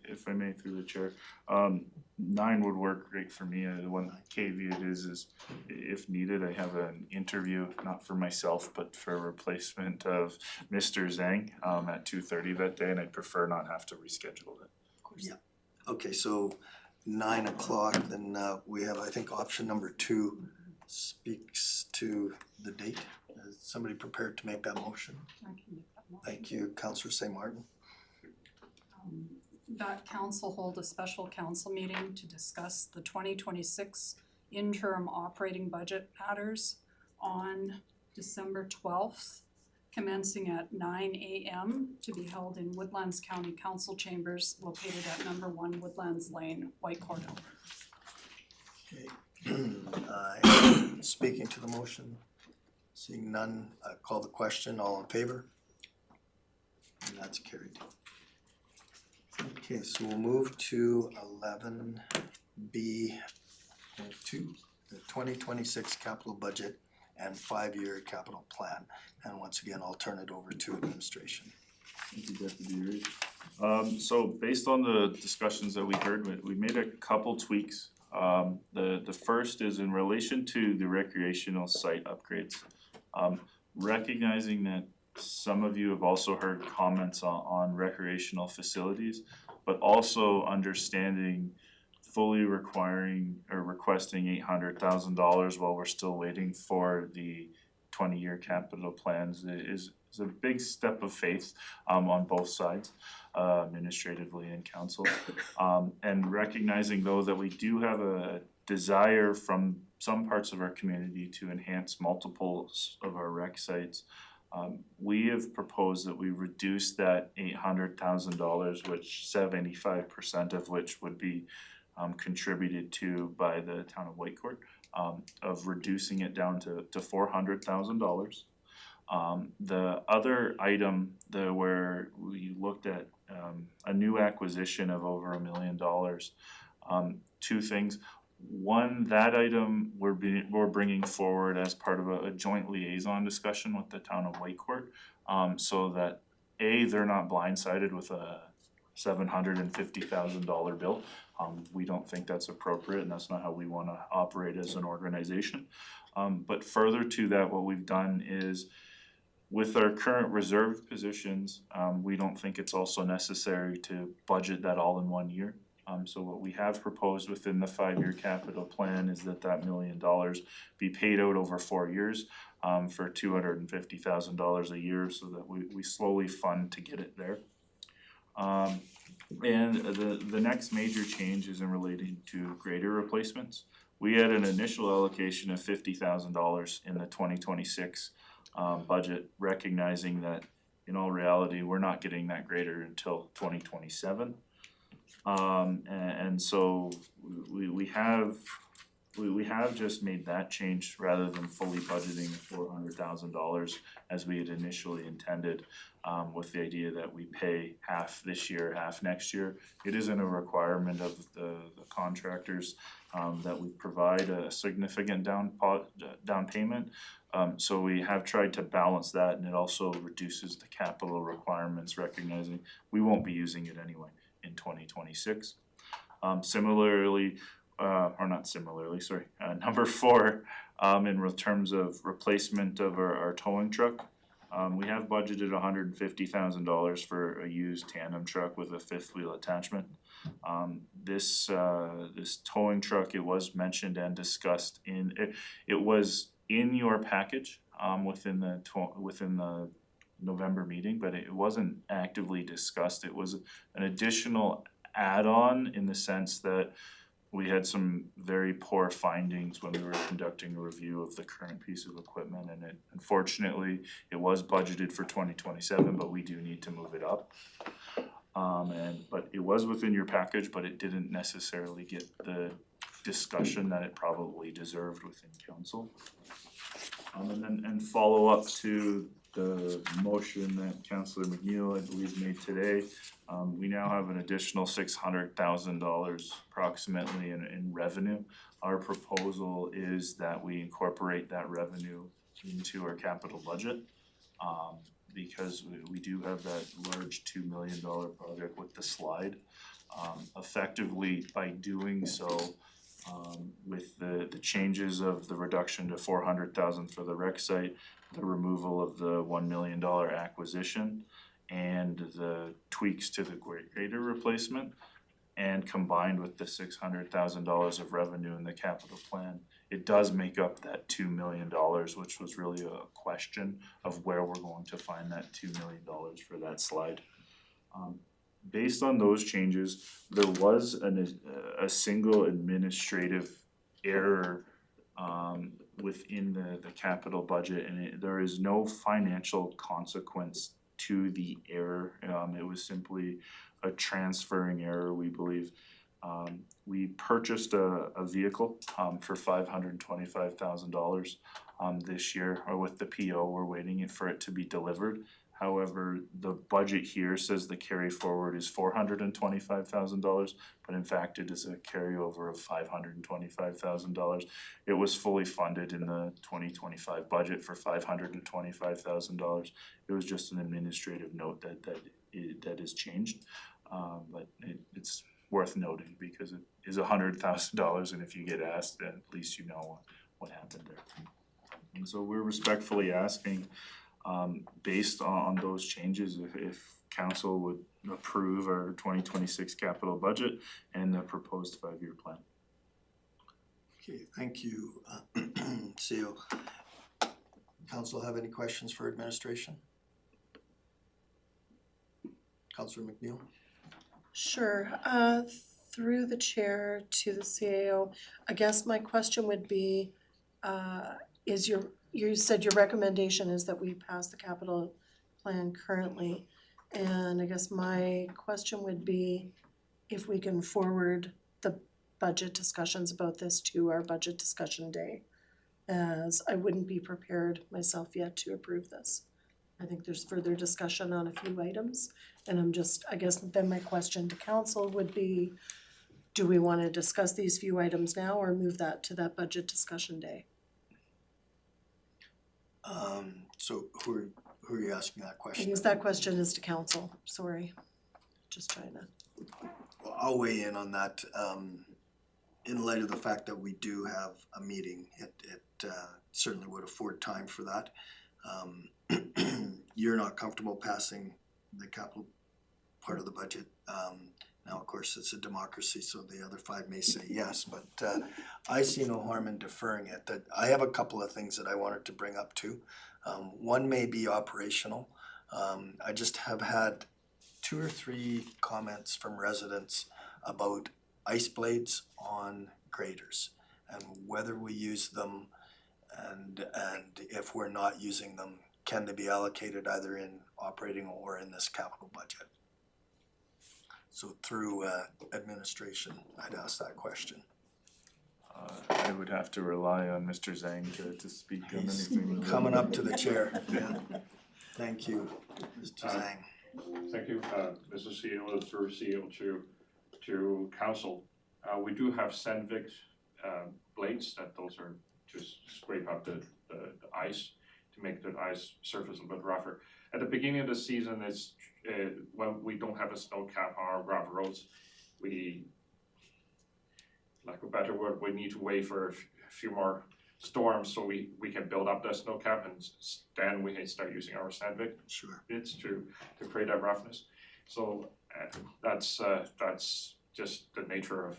Speaker 7: If I may, through the chair, 9 would work great for me. The one caveat is if needed, I have an interview, not for myself, but for a replacement of Mr. Zhang at 2:30 that day, and I'd prefer not have to reschedule it.
Speaker 9: Yeah. Okay, so 9 o'clock, then we have, I think, option number 2 speaks to the date. Is somebody prepared to make that motion?
Speaker 2: I can make that motion.
Speaker 9: Thank you, Councillor St. Martin.
Speaker 2: That council hold a special council meeting to discuss the 2026 interim operating budget matters on December 12th, commencing at 9 a.m. to be held in Woodlands County Council Chambers located at number 1 Woodlands Lane, Whitecourt.
Speaker 9: Okay. Speaking to the motion, seeing none, call the question, all in favor? And that's carried. Okay, so we'll move to 11B2, the 2026 capital budget and 5-year capital plan. And once again, I'll turn it over to administration.
Speaker 7: Thank you, Deputy Reid. So based on the discussions that we heard, we made a couple tweaks. The first is in relation to the recreational site upgrades. Recognizing that some of you have also heard comments on recreational facilities, but also understanding fully requiring or requesting $800,000 while we're still waiting for the 20-year capital plans is a big step of faith on both sides, administratively and council. And recognizing though that we do have a desire from some parts of our community to enhance multiples of our rec sites. We have proposed that we reduce that $800,000, which 75% of which would be contributed to by the town of Whitecourt, of reducing it down to $400,000. The other item where we looked at a new acquisition of over $1 million, 2 things. One, that item we're bringing forward as part of a joint liaison discussion with the town of Whitecourt, so that they're not blindsided with a $750,000 bill. We don't think that's appropriate, and that's not how we wanna operate as an organization. But further to that, what we've done is with our current reserve positions, we don't think it's also necessary to budget that all in 1 year. So what we have proposed within the 5-year capital plan is that $1 million be paid out over 4 years for $250,000 a year, so that we slowly fund to get it there. And the next major change is in relating to grader replacements. We had an initial allocation of $50,000 in the 2026 budget, recognizing that in all reality, we're not getting that grader until 2027. And so we have we have just made that change rather than fully budgeting $400,000 as we had initially intended, with the idea that we pay half this year, half next year. It isn't a requirement of the contractors that we provide a significant down payment. So we have tried to balance that, and it also reduces the capital requirements, recognizing we won't be using it anyway in 2026. Similarly, or not similarly, sorry, number 4, in terms of replacement of our towing truck. We have budgeted $150,000 for a used tandem truck with a 5th wheel attachment. This towing truck, it was mentioned and discussed it was in your package within the November meeting, but it wasn't actively discussed. It was an additional add-on in the sense that we had some very poor findings when we were conducting a review of the current piece of equipment, and unfortunately it was budgeted for 2027, but we do need to move it up. But it was within your package, but it didn't necessarily get the discussion that it probably deserved within council. And follow up to the motion that Councillor McNeil, I believe, made today. We now have an additional $600,000 approximately in revenue. Our proposal is that we incorporate that revenue into our capital budget. Because we do have that large $2 million project with the slide. Effectively, by doing so, with the changes of the reduction to $400,000 for the rec site, the removal of the $1 million acquisition, and the tweaks to the grader replacement, and combined with the $600,000 of revenue in the capital plan, it does make up that $2 million, which was really a question of where we're going to find that $2 million for that slide. Based on those changes, there was a single administrative error within the capital budget, and there is no financial consequence to the error. It was simply a transferring error, we believe. We purchased a vehicle for $525,000 this year, or with the PO, we're waiting for it to be delivered. However, the budget here says the carry forward is $425,000, but in fact it is a carryover of $525,000. It was fully funded in the 2025 budget for $525,000. It was just an administrative note that is changed, but it's worth noting because it is $100,000, and if you get asked, then at least you know what happened there. And so we're respectfully asking, based on those changes, if council would approve our 2026 capital budget and the proposed 5-year plan.
Speaker 9: Okay, thank you, CEO. Council have any questions for administration? Councillor McNeil?
Speaker 4: Sure, through the chair to the CAO, I guess my question would be, you said your recommendation is that we pass the capital plan currently, and I guess my question would be if we can forward the budget discussions about this to our budget discussion day, as I wouldn't be prepared myself yet to approve this. I think there's further discussion on a few items, and I guess then my question to council would be, do we wanna discuss these few items now or move that to that budget discussion day?
Speaker 9: So who are you asking that
Speaker 4: I
Speaker 9: question?
Speaker 4: guess that question is to council, sorry, just trying to.
Speaker 9: Well, I'll weigh in on that. In light of the fact that we do have a meeting, it certainly would afford time for that. You're not comfortable passing the capital part of the budget. Now, of course, it's a democracy, so the other 5 may say yes, but I see no harm in deferring it. That I have a couple of things that I wanted to bring up too. One may be operational. I just have had 2 or 3 comments from residents about ice blades on graders and whether we use them, and if we're not using them, can they be allocated either in operating or in this capital budget? So through administration, I'd ask that question.
Speaker 7: I would have to rely on Mr. Zhang to speak on
Speaker 9: He's
Speaker 7: anything.
Speaker 9: coming up to the chair, yeah. Thank you, Mr. Zhang.
Speaker 15: Thank you, Mr. CEO, through CEO to council. We do have Sandvik blades that those are just scrape up the ice to make the ice surface a bit rougher. At the beginning of the season, it's when we don't have a snow cap on our gravel roads, we, like a better word, we need to wait for a few more storms so we can build up that snow cap and then we can start using our Sandvik
Speaker 9: Sure.
Speaker 15: bits to create that roughness. So that's just the nature of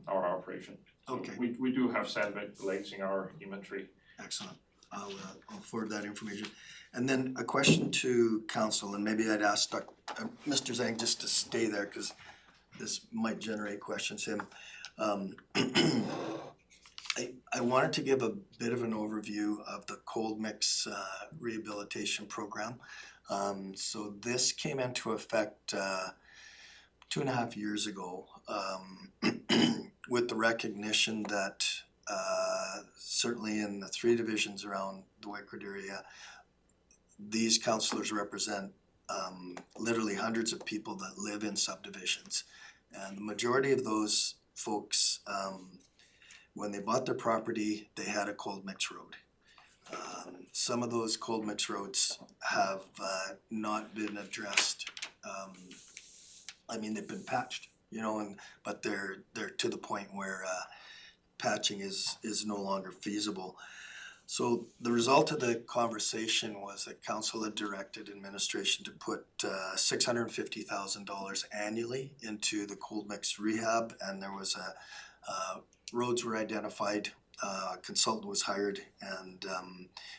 Speaker 15: our operation. So
Speaker 9: Okay.
Speaker 15: we do have Sandvik blades in our inventory.
Speaker 9: Excellent. I'll forward that information. And then a question to council, and maybe I'd ask Mr. Zhang just to stay there, cause this might generate questions him. I wanted to give a bit of an overview of the cold mix rehabilitation program. So this came into effect 2.5 years ago, with the recognition that certainly in the 3 divisions around the Whitecourt area, these councillors represent literally hundreds of people that live in subdivisions. And the majority of those folks, when they bought their property, they had a cold mix road. Some of those cold mix roads have not been addressed. I mean, they've been patched, you know, but they're to the point where patching is no longer feasible. So the result of the conversation was that council had directed administration to put $650,000 annually into the cold mix rehab, and there was roads were identified, a consultant was hired, and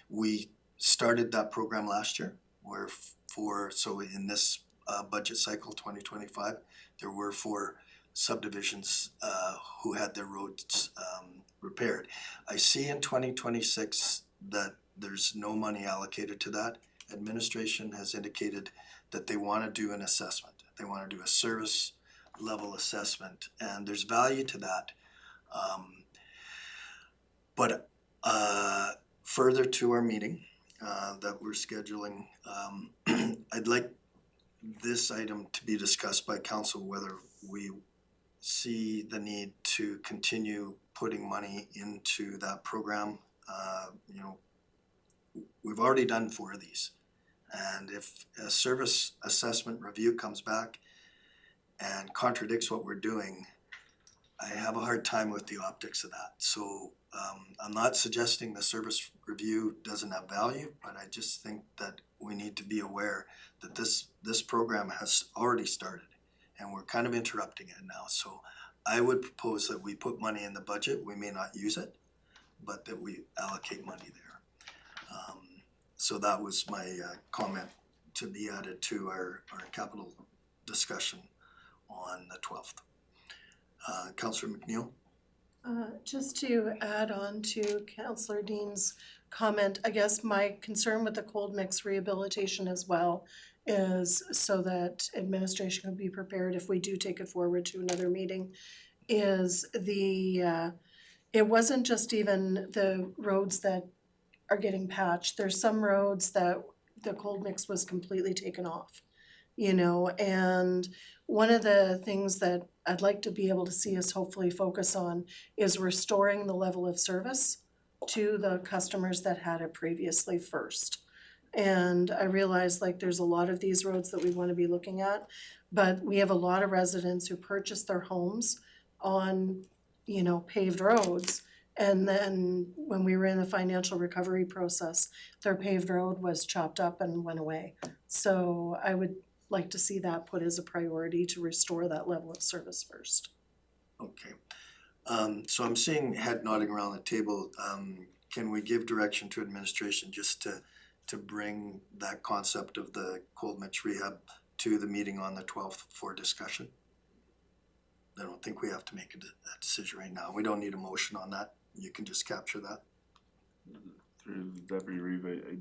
Speaker 9: we started that program last year. So in this budget cycle 2025, there were 4 subdivisions who had their roads repaired. I see in 2026 that there's no money allocated to that. Administration has indicated that they want to do an assessment. They want to do a service level assessment, and there's value to that. But further to our meeting that we're scheduling, I'd like this item to be discussed by council, whether we see the need to continue putting money into that program. You know, we've already done 4 of these. And if a service assessment review comes back and contradicts what we're doing, I have a hard time with the optics of that. So I'm not suggesting the service review doesn't have value, but I just think that we need to be aware that this program has already started and we're kind of interrupting it now. So I would propose that we put money in the budget. We may not use it, but that we allocate money there. So that was my comment to be added to our capital discussion on the 12th. Councillor McNeil?
Speaker 4: Just to add on to Councillor Dean's comment, I guess my concern with the cold mix rehabilitation as well is so that administration can be prepared if we do take it forward to another meeting, is it wasn't just even the roads that are getting patched. There's some roads that the cold mix was completely taken off, you know, and one of the things that I'd like to be able to see us hopefully focus on is restoring the level of service to the customers that had it previously first. And I realize like there's a lot of these roads that we want to be looking at, but we have a lot of residents who purchased their homes on, you know, paved roads. And then when we were in the financial recovery process, their paved road was chopped up and went away. So I would like to see that put as a priority to restore that level of service first.
Speaker 9: Okay. So I'm seeing head nodding around the table. Can we give direction to administration just to bring that concept of the cold mix rehab to the meeting on the 12th for discussion? I don't think we have to make a decision right now. We don't need a motion on that. You can just capture that.
Speaker 7: Through Deputy Reeve, I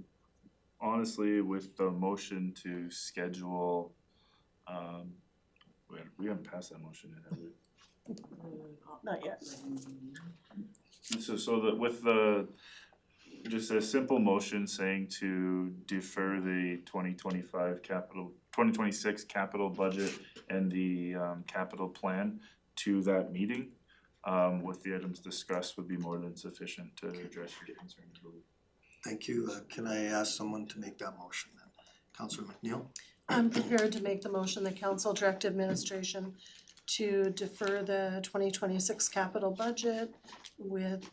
Speaker 7: honestly, with the motion to schedule We haven't passed that motion yet, have we?
Speaker 4: Not yet.
Speaker 7: So that with the, just a simple motion saying to defer the 2026 capital budget and the capital plan to that meeting, with the items discussed would be more than sufficient to address your concerns, I believe.
Speaker 9: Thank you. Can I ask someone to make that motion then? Councillor McNeil?
Speaker 4: I'm prepared to make the motion, the council direct administration to defer the 2026 capital budget with,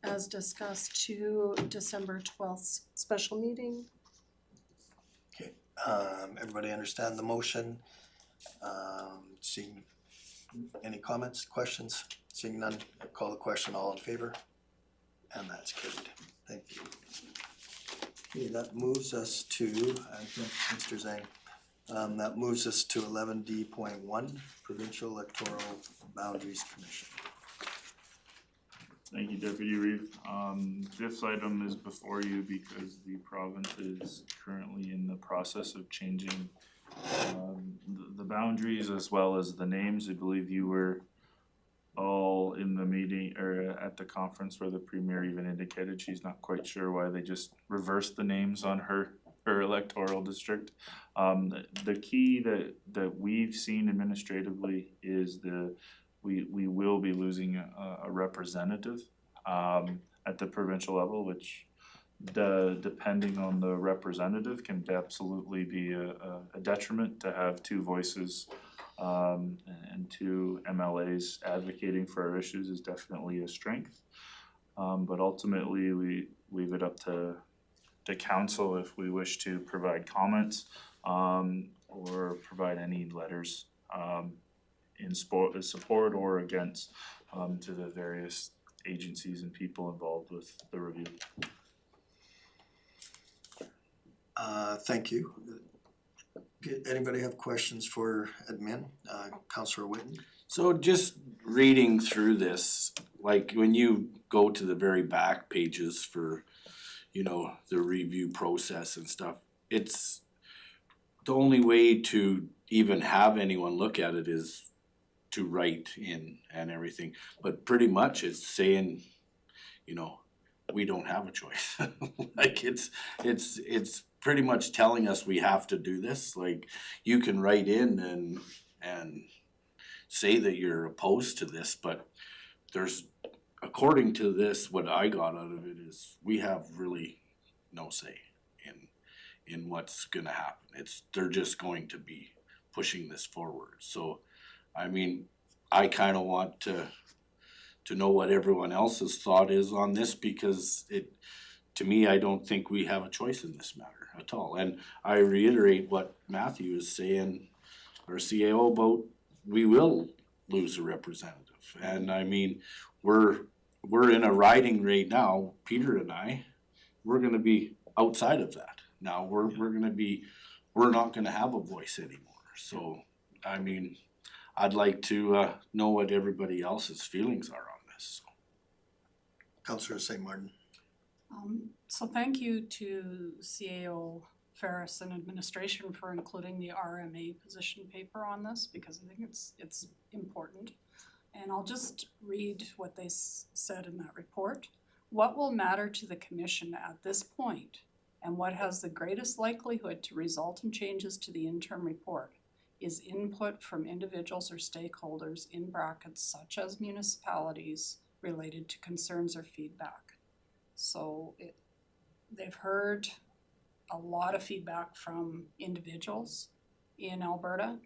Speaker 4: as discussed, to December 12th special meeting.
Speaker 9: Okay, everybody understand the motion? Seeing any comments, questions? Seeing none, I call the question, all in favor? And that's carried. Thank you. Okay, that moves us to, Mr. Zhang, that moves us to 11D.1, Provincial Electoral Boundaries Commission.
Speaker 7: Thank you, Deputy Reeve. This item is before you because the province is currently in the process of changing the boundaries as well as the names. I believe you were all in the meeting or at the conference where the Premier even indicated she's not quite sure why they just reversed the names on her electoral district. The key that we've seen administratively is we will be losing a representative at the provincial level, which depending on the representative can absolutely be a detriment. To have two voices and two MLAs advocating for our issues is definitely a strength. But ultimately we leave it up to council if we wish to provide comments or provide any letters in support or against to the various agencies and people involved with the review.
Speaker 9: Thank you. Anybody have questions for admin? Councillor Whitten?
Speaker 14: So just reading through this, like when you go to the very back pages for, you know, the review process and stuff, it's the only way to even have anyone look at it is to write in and everything. But pretty much it's saying, you know, we don't have a choice. Like it's pretty much telling us we have to do this. Like you can write in and say that you're opposed to this, but there's, according to this, what I got out of it is we have really no say in what's gonna happen. They're just going to be pushing this forward. So I mean, I kinda want to know what everyone else's thought is on this, because to me, I don't think we have a choice in this matter at all. And I reiterate what Matthew is saying, our CAO, about we will lose a representative. And I mean, we're in a riding right now, Peter and I, we're gonna be outside of that. Now we're not gonna have a voice anymore. So I mean, I'd like to know what everybody else's feelings are on this.
Speaker 9: Councillor St. Martin?
Speaker 2: So thank you to CAO Ferris and administration for including the RMA position paper on this, because I think it's important. And I'll just read what they said in that report. What will matter to the commission at this point, and what has the greatest likelihood to result in changes to the interim report, is input from individuals or stakeholders in brackets such as municipalities related to concerns or feedback. So they've heard a lot of feedback from individuals in Alberta,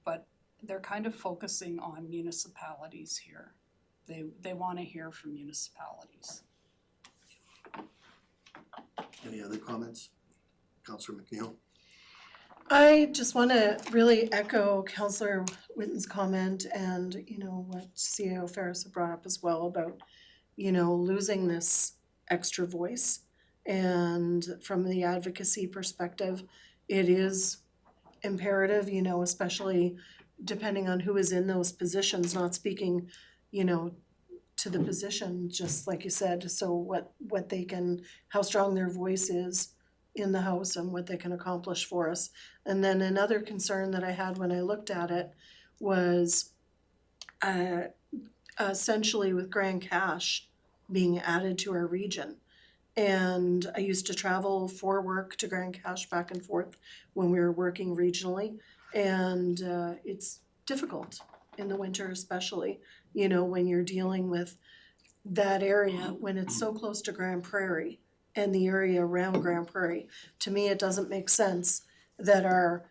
Speaker 2: but they're kind of focusing on municipalities here. They want to hear from municipalities.
Speaker 9: Any other comments? Councillor McNeil?
Speaker 4: I just wanna really echo Councillor Whitten's comment and, you know, what CAO Ferris had brought up as well about, you know, losing this extra voice. And from the advocacy perspective, it is imperative, you know, especially depending on who is in those positions, not speaking, you know, to the position, just like you said, so what they can, how strong their voice is in the House and what they can accomplish for us. And then another concern that I had when I looked at it was essentially with Grand Cache being added to our region. And I used to travel for work to Grand Cache back and forth when we were working regionally. And it's difficult in the winter especially, you know, when you're dealing with that area, when it's so close to Grand Prairie and the area around Grand Prairie. To me, it doesn't make sense that our,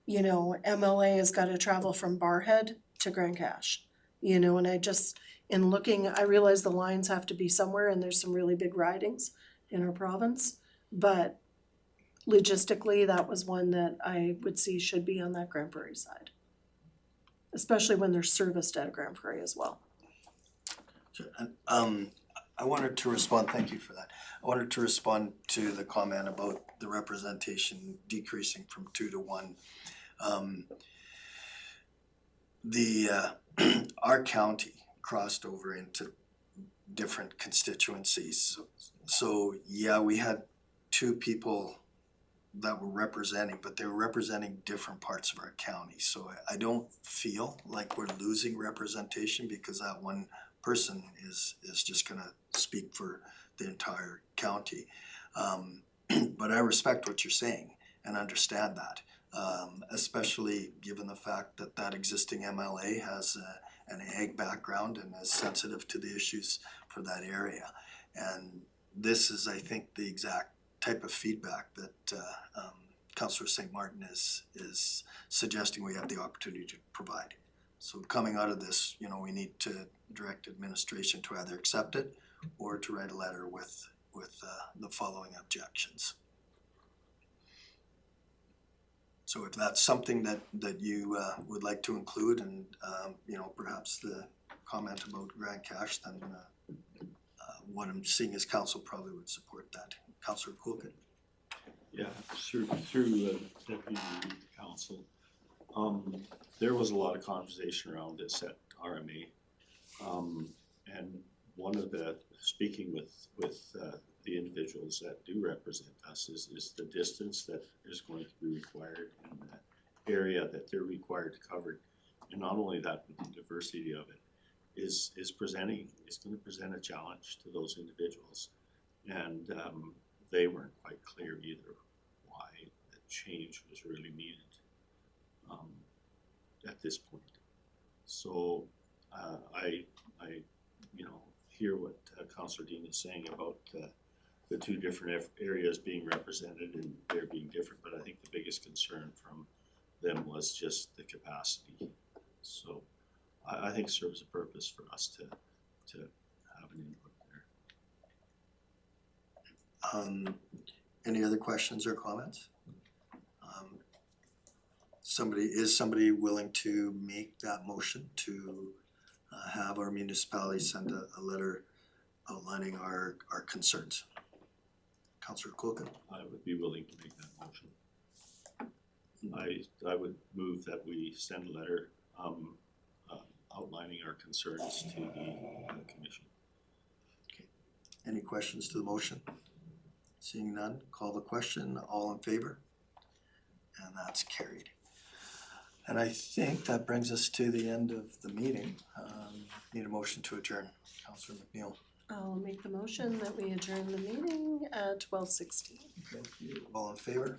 Speaker 4: you know, MLA has got to travel from Barhead to Grand Cache. You know, and I just, in looking, I realize the lines have to be somewhere and there's some really big ridings in our province. But logistically, that was one that I would see should be on that Grand Prairie side. Especially when they're serviced at Grand Prairie as well.
Speaker 9: Sure. I wanted to respond, thank you for that. I wanted to respond to the comment about the representation decreasing from 2 to 1. Our county crossed over into different constituencies. So yeah, we had 2 people that were representing, but they were representing different parts of our county. So I don't feel like we're losing representation because that one person is just gonna speak for the entire county. But I respect what you're saying and understand that, especially given the fact that that existing MLA has an ag background and is sensitive to the issues for that area. And this is, I think, the exact type of feedback that Councillor St. Martin is suggesting we have the opportunity to provide. So coming out of this, you know, we need to direct administration to either accept it or to write a letter with the following objections. So if that's something that you would like to include, and you know, perhaps the comment about Grand Cache, then what I'm seeing is council probably would support that. Councillor Kulkin.
Speaker 13: Yeah, through Deputy Council, there was a lot of conversation around this at RMA. And one of the, speaking with the individuals that do represent us is the distance that is going to be required in the area that they're required to cover. And not only that, but the diversity of it is going to present a challenge to those individuals. And they weren't quite clear either why the change was really needed at this point. So I you know, hear what Councillor Dean is saying about the 2 different areas being represented and they're being different, but I think the biggest concern from them was just the capacity. So I think it serves a purpose for us to have an input there.
Speaker 9: Any other questions or comments? Is somebody willing to make that motion to have our municipality send a letter outlining our concerns? Councillor Kulkin.
Speaker 13: I would be willing to make that motion. I would move that we send a letter outlining our concerns to the commission.
Speaker 9: Okay. Any questions to the motion? Seeing none, call the question. All in favor? And that's carried. And I think that brings us to the end of the meeting. Need a motion to adjourn. Councillor McNeil.
Speaker 4: I'll make the motion that we adjourn the meeting at 12:16.
Speaker 9: Thank you. All in favor?